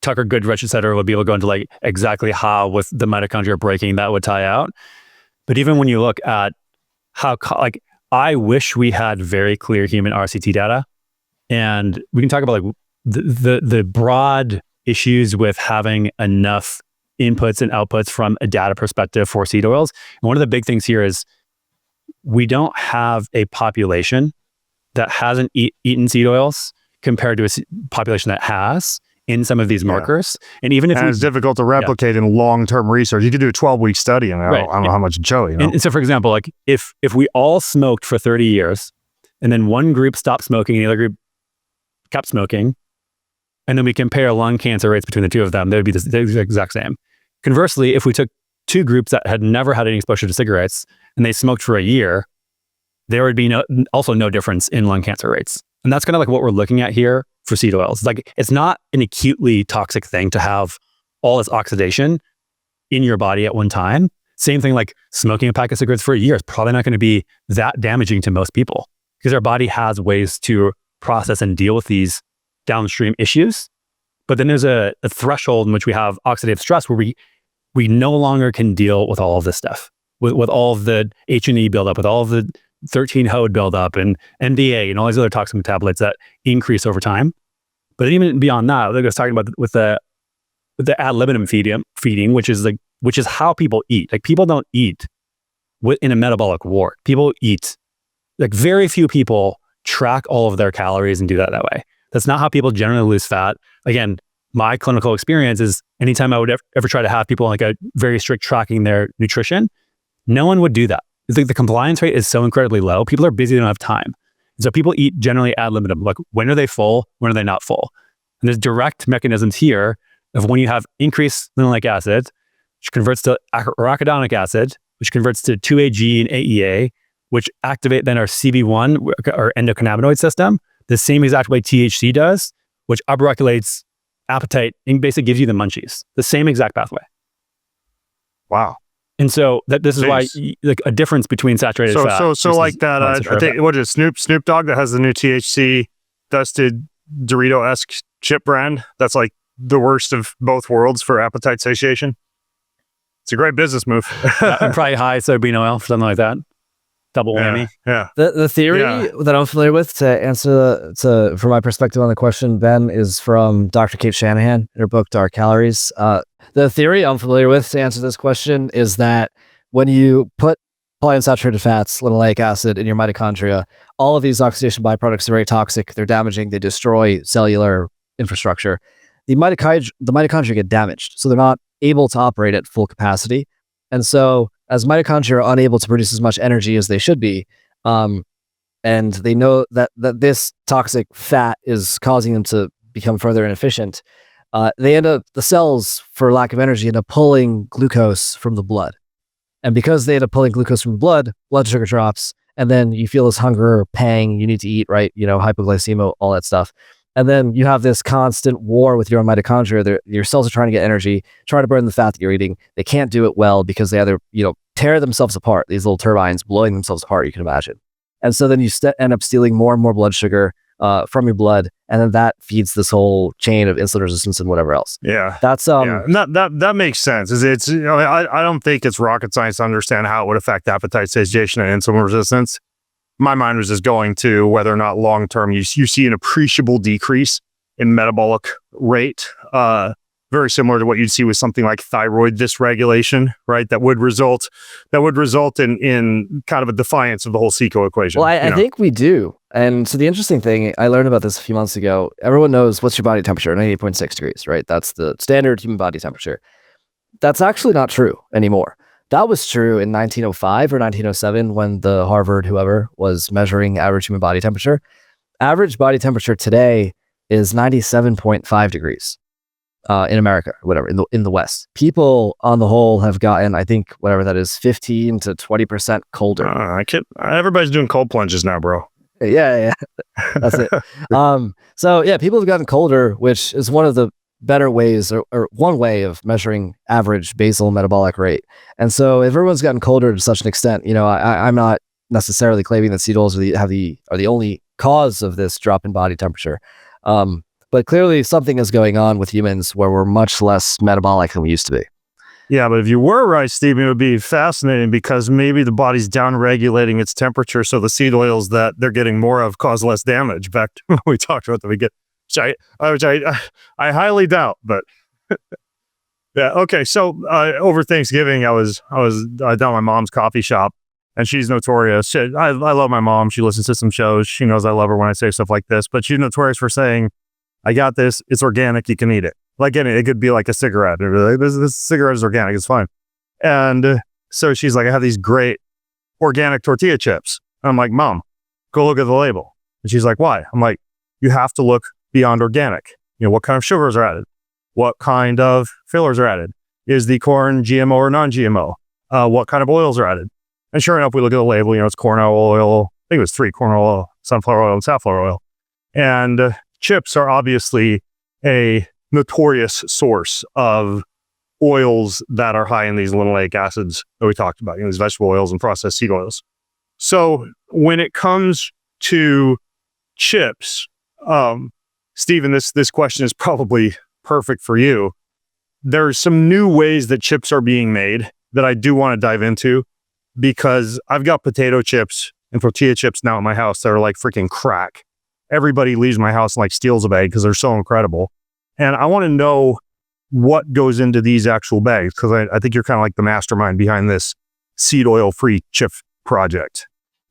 Tucker Goodrich, et cetera, would be able to go into like exactly how with the mitochondria breaking that would tie out. But even when you look at how, like, I wish we had very clear human RCT data, and we can talk about like the broad issues with having enough inputs and outputs from a data perspective for seed oils. And one of the big things here is we don't have a population that hasn't eaten seed oils compared to a population that has in some of these markers. And even if it's difficult to replicate in long-term research. You could do a 12-week study and I don't know how much Joe, And so for example, like if we all smoked for 30 years and then one group stopped smoking and the other group kept smoking, and then we compare lung cancer rates between the two of them, they would be the exact same. Conversely, if we took 2 groups that had never had any exposure to cigarettes and they smoked for a year, there would be also no difference in lung cancer rates. And that's kind of like what we're looking at here for seed oils. Like, it's not an acutely toxic thing to have all this oxidation in your body at one time. Same thing like smoking a pack of cigarettes for a year is probably not going to be that damaging to most people because our body has ways to process and deal with these downstream issues. But then there's a threshold in which we have oxidative stress where we no longer can deal with all of this stuff, with all of the H&E buildup, with all of the 13-HOD buildup and NDA and all these other toxic metabolites that increase over time. But even beyond that, like I was talking about with the ad libitum feeding, which is how people eat. Like, people don't eat in a metabolic ward. People eat, like, very few people track all of their calories and do that way. That's not how people generally lose fat. Again, my clinical experience is anytime I would ever try to have people on like a very strict tracking their nutrition, no one would do that. It's like the compliance rate is so incredibly low. People are busy, they don't have time. And so people eat generally ad libitum. Like, when are they full? When are they not full? And there's direct mechanisms here of when you have increased linoleic acid, which converts to arachidonic acid, which converts to 2-AG and AEA, which activate then our CB1, our endocannabinoid system, the same exact way THC does, which upregulates appetite and basically gives you the munchies. The same exact pathway. Wow. And so this is why, like, a difference between saturated fat. So like that, I think, what is Snoop Dogg that has the new THC dusted Dorito-esque chip brand? That's like the worst of both worlds for appetite satiation. It's a great business move. And probably high soybean oil, something like that. Double whammy. Yeah. The theory that I'm familiar with to answer from my perspective on the question, Ben, is from Dr. Kate Shanahan in her book Dark Calories. The theory I'm familiar with to answer this question is that when you put polyunsaturated fats, linoleic acid in your mitochondria, all of these oxidation byproducts are very toxic. They're damaging. They destroy cellular infrastructure. The mitochondria get damaged, so they're not able to operate at full capacity. And so as mitochondria are unable to produce as much energy as they should be, and they know that this toxic fat is causing them to become further inefficient, the cells, for lack of energy, end up pulling glucose from the blood. And because they end up pulling glucose from blood sugar drops, and then you feel this hunger pang, you need to eat, right? Hypoglycemia, all that stuff. And then you have this constant war with your own mitochondria. Your cells are trying to get energy, trying to burn the fat that you're eating. They can't do it well because they either, tear themselves apart, these little turbines blowing themselves apart, you can imagine. And so then you end up stealing more and more blood sugar from your blood, and then that feeds this whole chain of insulin resistance and whatever else. Yeah, that's that makes sense. It's I don't think it's rocket science to understand how it would affect appetite, satiation, and insulin resistance. My mind was just going to whether or not long term you see an appreciable decrease in metabolic rate, very similar to what you'd see with something like thyroid dysregulation, right? That would result in kind of a defiance of the whole CECO equation. Well, I think we do. And so the interesting thing, I learned about this a few months ago. Everyone knows what's your body temperature, 98.6 degrees, right? That's the standard human body temperature. That's actually not true anymore. That was true in 1905 or 1907 when the Harvard whoever was measuring average human body temperature. Average body temperature today is 97.5 degrees in America, whatever, in the West. People on the whole have gotten, I think, whatever that is, 15 to 20% colder. Everybody's doing cold plunges now, bro. Yeah. That's it. So yeah, people have gotten colder, which is one of the better ways or one way of measuring average basal metabolic rate. And so if everyone's gotten colder to such an extent, I'm not necessarily claiming that seed oils are the only cause of this drop in body temperature. But clearly something is going on with humans where we're much less metabolic than we used to be. Yeah, but if you were right, Steven, it would be fascinating because maybe the body's down-regulating its temperature so the seed oils that they're getting more of cause less damage. Back to what we talked about which I highly doubt, but yeah. Okay. So over Thanksgiving, I was down at my mom's coffee shop, and she's notorious. I love my mom. She listens to some shows. She knows I love her when I say stuff like this, but she's notorious for saying, I got this. It's organic. You can eat it. Like it could be like a cigarette. Like, this cigarette is organic. It's fine. And so she's like, I have these great organic tortilla chips. And I'm like, Mom, go look at the label. And she's like, why? I'm like, you have to look beyond organic. What kind of sugars are added? What kind of fillers are added? Is the corn GMO or non-GMO? What kind of oils are added? And sure enough, we look at the label, it's corn oil. I think it was 3, corn oil, sunflower oil, and safflower oil. And chips are obviously a notorious source of oils that are high in these linoleic acids that we talked about, these vegetable oils and processed seed oils. So when it comes to chips, Steven, this question is probably perfect for you. There's some new ways that chips are being made that I do want to dive into because I've got potato chips and tortilla chips now at my house that are like freaking crack. Everybody leaves my house and like steals a bag because they're so incredible. And I want to know what goes into these actual bags because I think you're kind of like the mastermind behind this seed oil free chip project.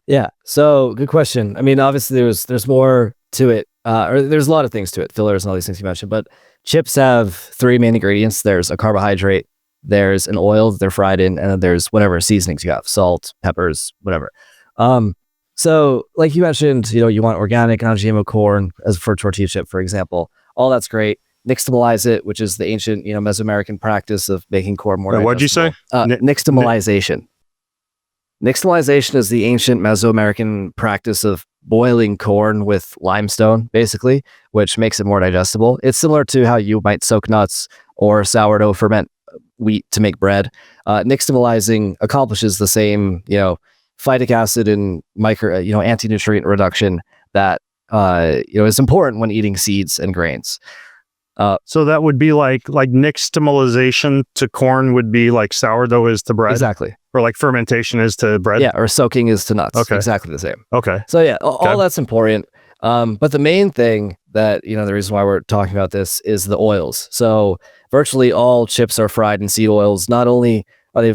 Yeah. So good question. I mean, obviously there's more to it. Or there's a lot of things to it, fillers and all these things you mentioned, but chips have 3 main ingredients. There's a carbohydrate, there's an oil that they're fried in, and then there's whatever seasonings you have, salt, peppers, whatever. So like you mentioned, you want organic, non-GMO corn as for tortilla chip, for example. All that's great. Nixtamalize it, which is the ancient, Mesoamerican practice of making corn more digestible. What'd you say? Nixtamalization. Nixtamalization is the ancient Mesoamerican practice of boiling corn with limestone, basically, which makes it more digestible. It's similar to how you might soak nuts or sourdough ferment wheat to make bread. Nixtamalizing accomplishes the same, phytic acid and anti-nutrient reduction that, is important when eating seeds and grains. So that would be like nixtamalization to corn would be like sourdough is to bread? Exactly. Or like fermentation is to bread? Yeah, or soaking is to nuts. Okay. Exactly the same. Okay. So yeah, all that's important. But the main thing that, the reason why we're talking about this is the oils. So virtually all chips are fried in seed oils. Not only are they,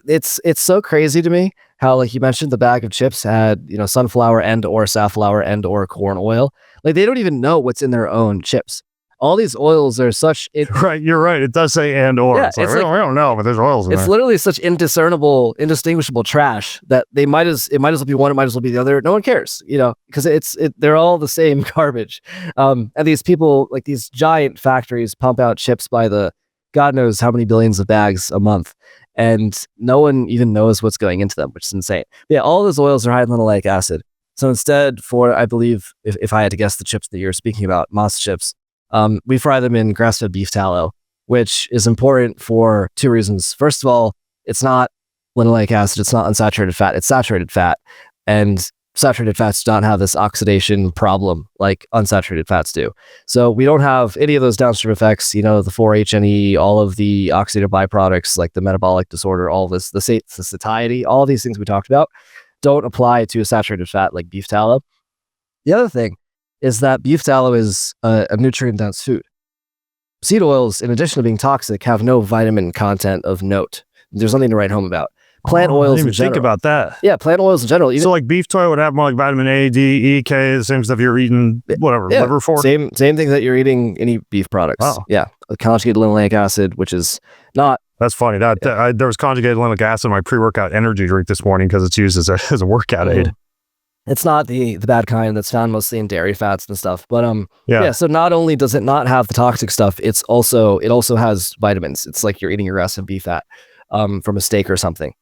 it's so crazy to me how, like you mentioned, the bag of chips had, sunflower and or safflower and or corn oil. Like they don't even know what's in their own chips. all these oils are such Right, you're right. It does say and or. Yeah, It's like, it's we like- don't know, but there's oils in it's there. literally such indistinguishable trash that it might as well be one, it might as well be the other. No one cares, because they're all the same garbage. And these people, like these giant factories, pump out chips by the God knows how many billions of bags a month, and no one even knows what's going into them, which is insane. Yeah, all those oils are high in linoleic acid. So instead, for I believe, if I had to guess, the chips that you're speaking about, Moss chips, we fry them in grass-fed beef tallow, which is important for two reasons. First of all, it's not linoleic acid, it's not unsaturated fat, it's saturated fat. And saturated fats don't have this oxidation problem like unsaturated fats do. So we don't have any of those downstream effects, the 4-HNE, all of the oxidative byproducts like the metabolic disorder, all this, the satiety, all these things we talked about don't apply to a saturated fat like beef tallow. The other thing is that beef tallow is a nutrient-dense food. Seed oils, in addition to being toxic, have no vitamin content of note. There's nothing to write home about. Plant oils I didn't in even general. think about that. Yeah, plant oils in general. Even, So like beef toy would have more like vitamin A, D, E, K, the same stuff you're eating, whatever, yeah, liver for. same thing that you're eating any beef products. Wow. Yeah, conjugated linoleic acid, which is not. That's funny. There was conjugated linoleic acid in my pre-workout energy drink this morning because it's used as a workout aid. It's not the bad kind that's found mostly in dairy fats and stuff. But Yeah. So not only does it not have the toxic stuff, it also has vitamins. It's like you're eating your grass-fed beef fat from a steak or something.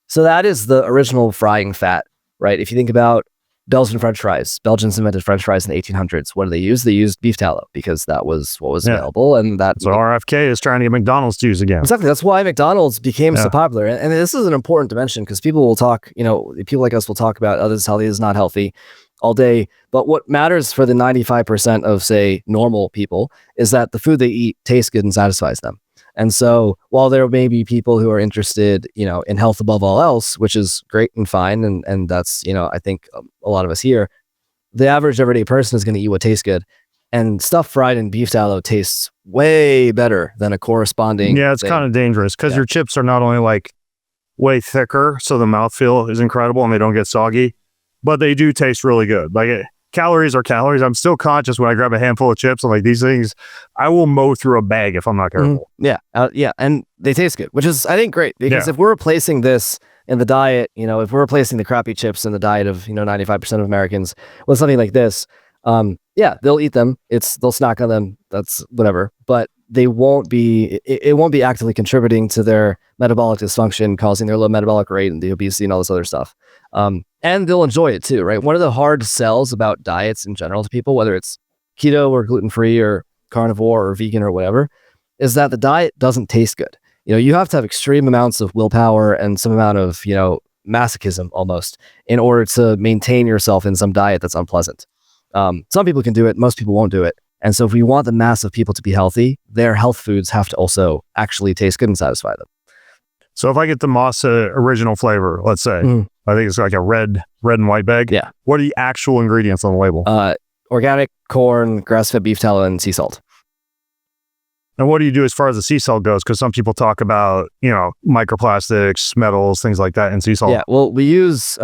So that is the original frying fat, right? If you think about Belgian French fries, Belgians invented French fries in the 1800s. What do they use? They used beef tallow because that was what was available, and that. So RFK is trying to get McDonald's to use again. Exactly. That's why McDonald's became so popular. And this is an important dimension because people will talk, people like us will talk about, this is healthy, this is not healthy all day. But what matters for the 95% of, say, normal people is that the food they eat tastes good and satisfies them. And so while there may be people who are interested, in health above all else, which is great and fine, and that's, I think a lot of us here, the average everyday person is going to eat what tastes good. And stuff fried in beef tallow tastes way better than a corresponding. Yeah, it's kind of dangerous because your chips are not only like way thicker, so the mouthfeel is incredible and they don't get soggy, but they do taste really good. Like calories are calories. I'm still conscious when I grab a handful of chips. I'm like, these things, I will mow through a bag if I'm not careful. Yeah, and they taste good, which is, I think, great because if we're replacing this in the diet, if we're replacing the crappy chips in the diet of 95% of Americans with something like this, they'll eat them. They'll snack on them. That's whatever, but they won't be. It won't be actively contributing to their metabolic dysfunction, causing their low metabolic rate and the obesity and all this other stuff. And they'll enjoy it too, right? One of the hard sells about diets in general to people, whether it's keto or gluten-free or carnivore or vegan or whatever, is that the diet doesn't taste good. You have to have extreme amounts of willpower and some amount of, masochism almost in order to maintain yourself in some diet that's unpleasant. Some people can do it. Most people won't do it. And so if we want the mass of people to be healthy, their health foods have to also actually taste good and satisfy them. So if I get the Moss original flavor, let's say, I think it's like a red and white bag. Yeah. What are the actual ingredients on the label? Organic corn, grass-fed beef tallow, and sea salt. And what do you do as far as the sea salt goes? Because some people talk about, microplastics, metals, things like that in sea salt. Yeah, well, we use,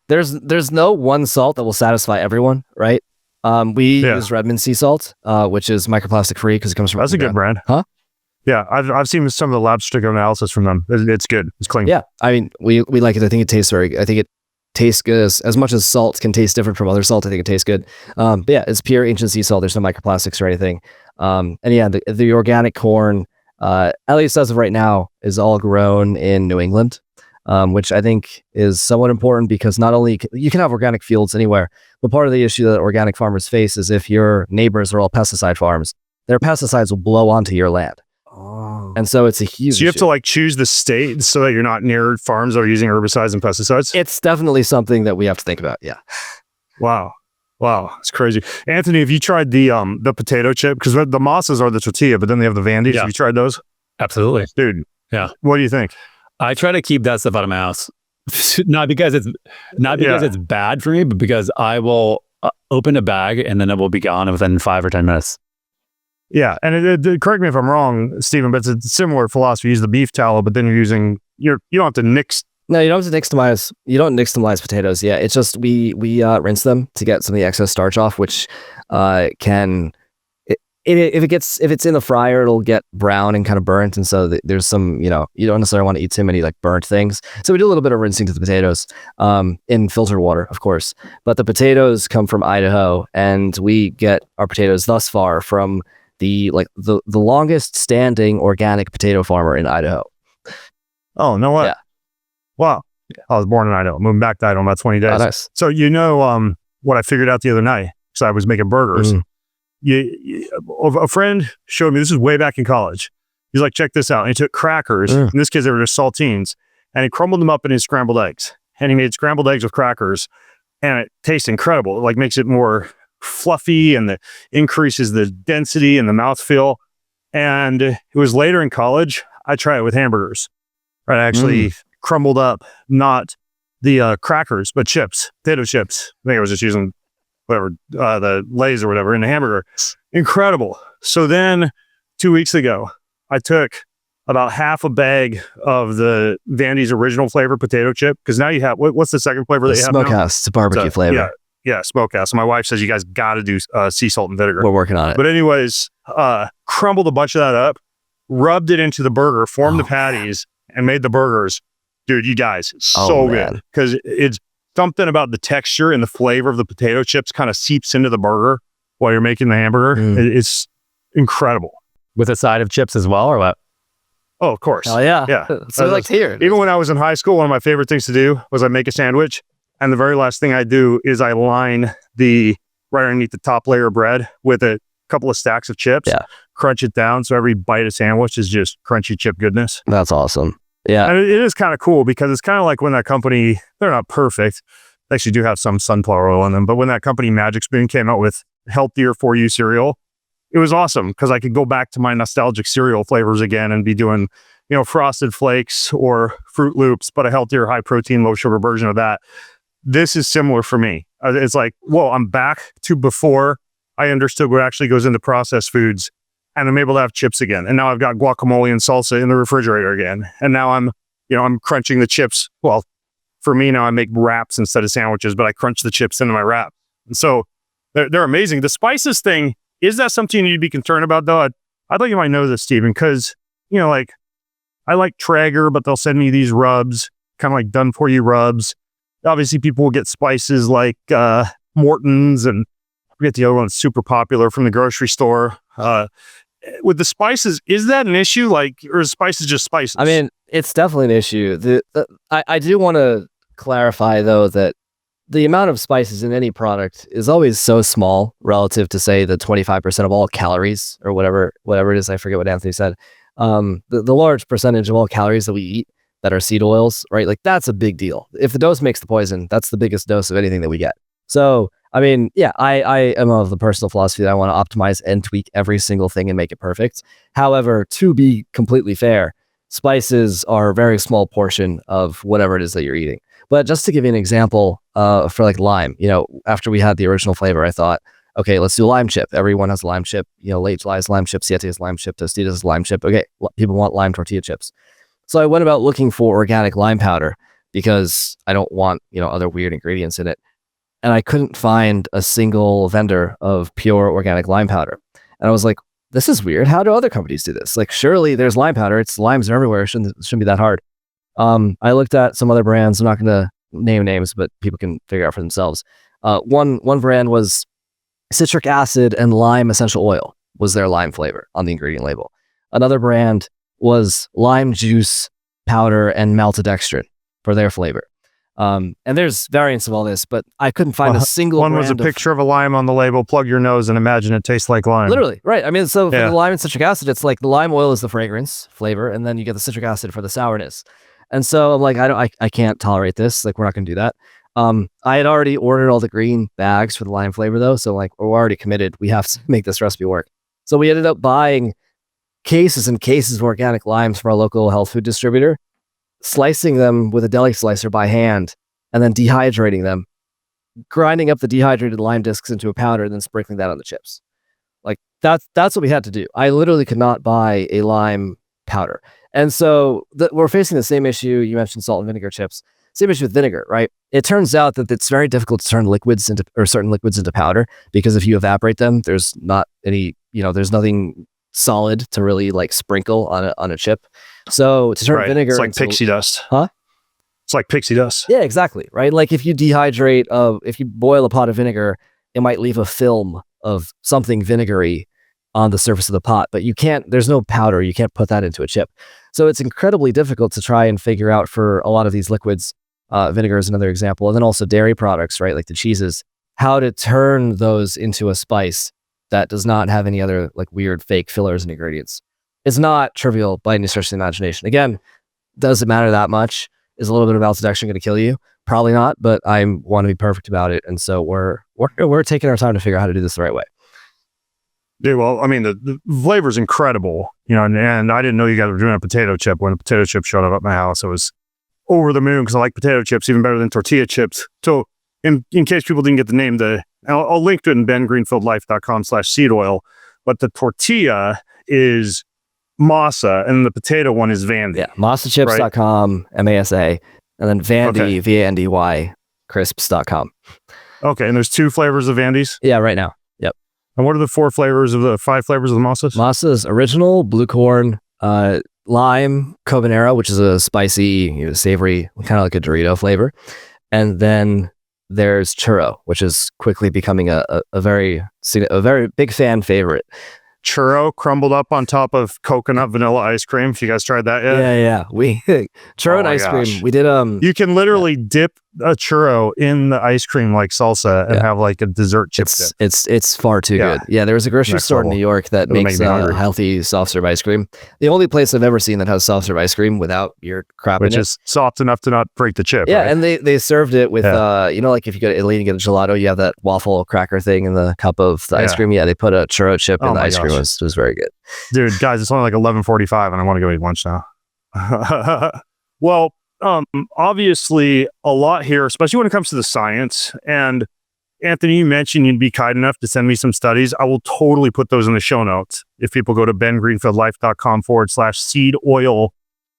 there's no one salt that will satisfy everyone, right? We use Redmond sea salt, which is microplastic free because it comes from. That's a good brand. Huh? Yeah, I've seen some of the lab sticker analysis from them. It's good. It's clean. Yeah, I mean, we like it. I think it tastes I think it tastes good as much as salt can taste different from other salt. I think it tastes good. But yeah, it's pure ancient sea salt. There's no microplastics or anything. And yeah, the organic corn, at least as of right now, is all grown in New England, which I think is somewhat important because not only you can have organic fields anywhere, but part of the issue that organic farmers face is if your neighbors are all pesticide farms, their pesticides will blow onto your land. And so it's a huge So you have to choose the state so that you're not near farms that are using herbicides and pesticides? It's definitely something that we have to think about. Yeah. Wow. It's crazy. Anthony, have you tried the potato chip? Because the Mosses are the tortilla, but then they have the Vandy's. Yeah. Have you tried those? Absolutely. Dude. Yeah. What do you think? I try to keep that stuff out of my house. Not because it's bad for me, but because I will open a bag and then it will be gone within 5 or 10 minutes. Yeah, and correct me if I'm wrong, Steven, but it's a similar philosophy. You use the beef tallow, but then you don't have to nix. No, you don't have to nixtamize. You don't nixtamize potatoes. Yeah, it's just we rinse them to get some of the excess starch off, which if it's in the fryer, it'll get brown and kind of burnt. And so there's some, you don't necessarily want to eat too many like burnt things. So we do a little bit of rinsing to the potatoes, in filtered water, of course. But the potatoes come from Idaho, and we get our potatoes thus far from the longest standing organic potato farmer in Idaho. Oh, no way. Yeah. Wow. Yeah. I was born in Idaho, moving back to Idaho in about 20 days. Oh, nice. So, what I figured out the other night, because I was making burgers. A friend showed me, this is way back in college. He's like, check this out. And he took crackers, in this case, they were just saltines, and he crumbled them up in his scrambled eggs. And he made scrambled eggs with crackers, and it tastes incredible. It like makes it more fluffy, and it increases the density and the mouthfeel. And it was later in college, I tried it with hamburgers. Right, I actually crumbled up, not the crackers, but chips, potato chips. I think I was just using whatever, the Lay's or whatever in the hamburger. Incredible. So then 2 weeks ago, I took about half a bag of the Vandy's original flavor potato chip. Because now you have, what's the second flavor that you have now? Smokehouse. It's a barbecue flavor. Yeah, smokehouse. So my wife says you guys got to do sea salt and vinegar. We're working on it. But anyways, crumbled a bunch of that up, rubbed it into the burger, formed the patties, and made the burgers. Dude, you guys, so good. Because it's something about the texture and the flavor of the potato chips kind of seeps into the burger while you're making the hamburger. It's incredible. With a side of chips as well, or what? Oh, of course. Oh, yeah. Yeah. So like here. Even when I was in high school, one of my favorite things to do was I make a sandwich. And the very last thing I do is I line right underneath the top layer of bread with a couple of stacks of chips, crunch it down. So every bite of sandwich is just crunchy chip goodness. That's awesome. Yeah. And it is kind of cool because it's kind of like when that company, they're not perfect. They actually do have some sunflower oil in them. But when that company Magic Spoon came out with healthier for you cereal, it was awesome because I could go back to my nostalgic cereal flavors again and be doing, Frosted Flakes or Fruit Loops, but a healthier, high protein, low sugar version of that. This is similar for me. It's like, whoa, I'm back to before I understood what actually goes into processed foods. And I'm able to have chips again. And now I've got guacamole and salsa in the refrigerator again. And now I'm crunching the chips. Well, for me now I make wraps instead of sandwiches, but I crunch the chips into my wrap. And so they're amazing. The spices thing, is that something you need to be concerned about though? I thought you might know this, Steven, because, I like Traeger, but they'll send me these rubs, kind of like done for you rubs. Obviously people will get spices like Morton's, and I forget the other one, super popular from the grocery store. With the spices, is that an issue? Or is spices just spices? I mean, it's definitely an issue. I do want to clarify though that the amount of spices in any product is always so small relative to, say, the 25% of all calories or whatever it is. I forget what Anthony said. The large percentage of all calories that we eat that are seed oils, right? Like that's a big deal. If the dose makes the poison, that's the biggest dose of anything that we get. So, I mean, yeah, I am of the personal philosophy that I want to optimize and tweak every single thing and make it perfect. However, to be completely fair, spices are a very small portion of whatever it is that you're eating. But just to give you an example, for like lime, after we had the original flavor, I thought, okay, let's do a lime chip. Everyone has a lime chip. Late July's lime chip, Siete is lime chip, Tostitos is lime chip. Okay, people want lime tortilla chips. So I went about looking for organic lime powder because I don't want, other weird ingredients in it. And I couldn't find a single vendor of pure organic lime powder. And I was like, this is weird. How do other companies do this? Like, surely there's lime powder. Limes are everywhere. It shouldn't be that hard. I looked at some other brands. I'm not going to name names, but people can figure out for themselves. One brand was citric acid and lime essential oil was their lime flavor on the ingredient label. Another brand was lime juice powder and maltodextrin for their flavor. And there's variants of all this, but I couldn't find a single one was a picture of a lime on the label. Plug your nose and imagine it tastes like lime. Literally, right. I mean, so for the lime and citric acid, it's like the lime oil is the fragrance flavor, and then you get the citric acid for the sourness. And so I'm like, I can't tolerate this. Like, we're not going to do that. I had already ordered all the green bags for the lime flavor though. So like, we're already committed. We have to make this recipe work. So we ended up buying cases and cases of organic limes from our local health food distributor, slicing them with a deli slicer by hand, and then dehydrating them, grinding up the dehydrated lime discs into a powder, and then sprinkling that on the chips. Like that's what we had to do. I literally could not buy a lime powder. And so we're facing the same issue. You mentioned salt and vinegar chips. Same issue with vinegar, right? It turns out that it's very difficult to turn certain liquids into powder, because if you evaporate them, there's not any there's nothing solid to really like sprinkle on a chip. So to turn vinegar, it's like pixie dust. Huh? It's like pixie dust. Yeah, exactly. Right. Like if you if you boil a pot of vinegar, it might leave a film of something vinegary on the surface of the pot, but there's no powder. You can't put that into a chip. So it's incredibly difficult to try and figure out for a lot of these liquids. Vinegar is another example. And then also dairy products, right? Like the cheeses, how to turn those into a spice that does not have any other like weird fake fillers and ingredients. It's not trivial by any stretch of the imagination. Again, does it matter that much? Is a little bit of maltodextrin going to kill you? Probably not, but I want to be perfect about it. And so we're taking our time to figure out how to do this the right way. Yeah, well, I mean, the flavor is incredible, and I didn't know you guys were doing a potato chip. When a potato chip showed up at my house, I was over the moon because I like potato chips even better than tortilla chips. So in case people didn't get the name, I'll link to it in bengreenfieldlife.com/seed oil, but the tortilla is masa and the potato one is Vandy. Yeah, masachips.com, MASA, and then Vandy, VANDY, crisps.com. Okay, and there's 2 flavors of Vandy's? Yeah, right now. Yep. And what are the 5 flavors of the masas? Masa's original, blue corn, lime, carbonara, which is a spicy, savory, kind of like a Dorito flavor. And then there's churro, which is quickly becoming a very big fan favorite. Churro crumbled up on top of coconut vanilla ice cream. If you guys tried that yet? Yeah. We churro and ice cream. We did You can literally dip a churro in the ice cream like salsa and have like a dessert chip dip. It's far too good. Yeah, there was a grocery store in New York that makes healthy soft serve ice cream. The only place I've ever seen that has soft serve ice cream without your crap which in it. is soft enough to not break the chip. Yeah, right? and they served it with like if you go to Italy and get a gelato, you have that waffle cracker thing in the cup of the ice cream. Yeah, they put a churro chip in the ice cream. It was very good. Dude, guys, it's only like 11:45 and I want to go eat lunch now. Well, obviously a lot here, especially when it comes to the science. And Anthony, you mentioned you'd be kind enough to send me some studies. I will totally put those in the show notes. If people go to bengreenfieldlife.com/seed oil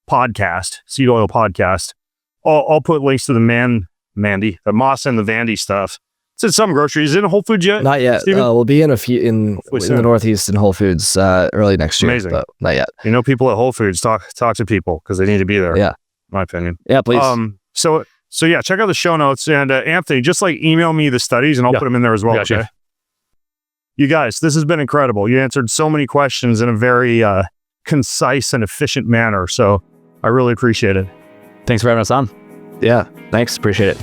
podcast, I'll put links to the the Masa and the Vandy stuff. It's in some groceries. Is it in Whole Foods yet? Not yet. We'll be in a few in the Northeast in Whole Foods early next year. Amazing. But not yet. People at Whole Foods talk to people because they need to be there. Yeah. My opinion. Yeah, please. So yeah, check out the show notes and Anthony, just like email me the studies and I'll put them in there as well. Gotcha. Okay. You guys, this has been incredible. You answered so many questions in a very concise and efficient manner. So I really appreciate it. Thanks for having us on. Yeah, thanks. Appreciate it.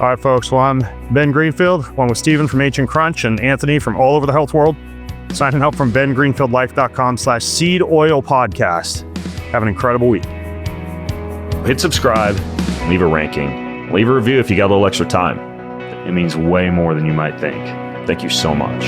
All right, folks. Well, I'm Ben Greenfield, one with Steven from Ancient Crunch and Anthony from all over the health world. Signing out from bengreenfieldlife.com/seed oil podcast. Have an incredible week. Hit subscribe, leave a ranking, leave a review if you got a little extra time. It means way more than you might think. Thank you so much.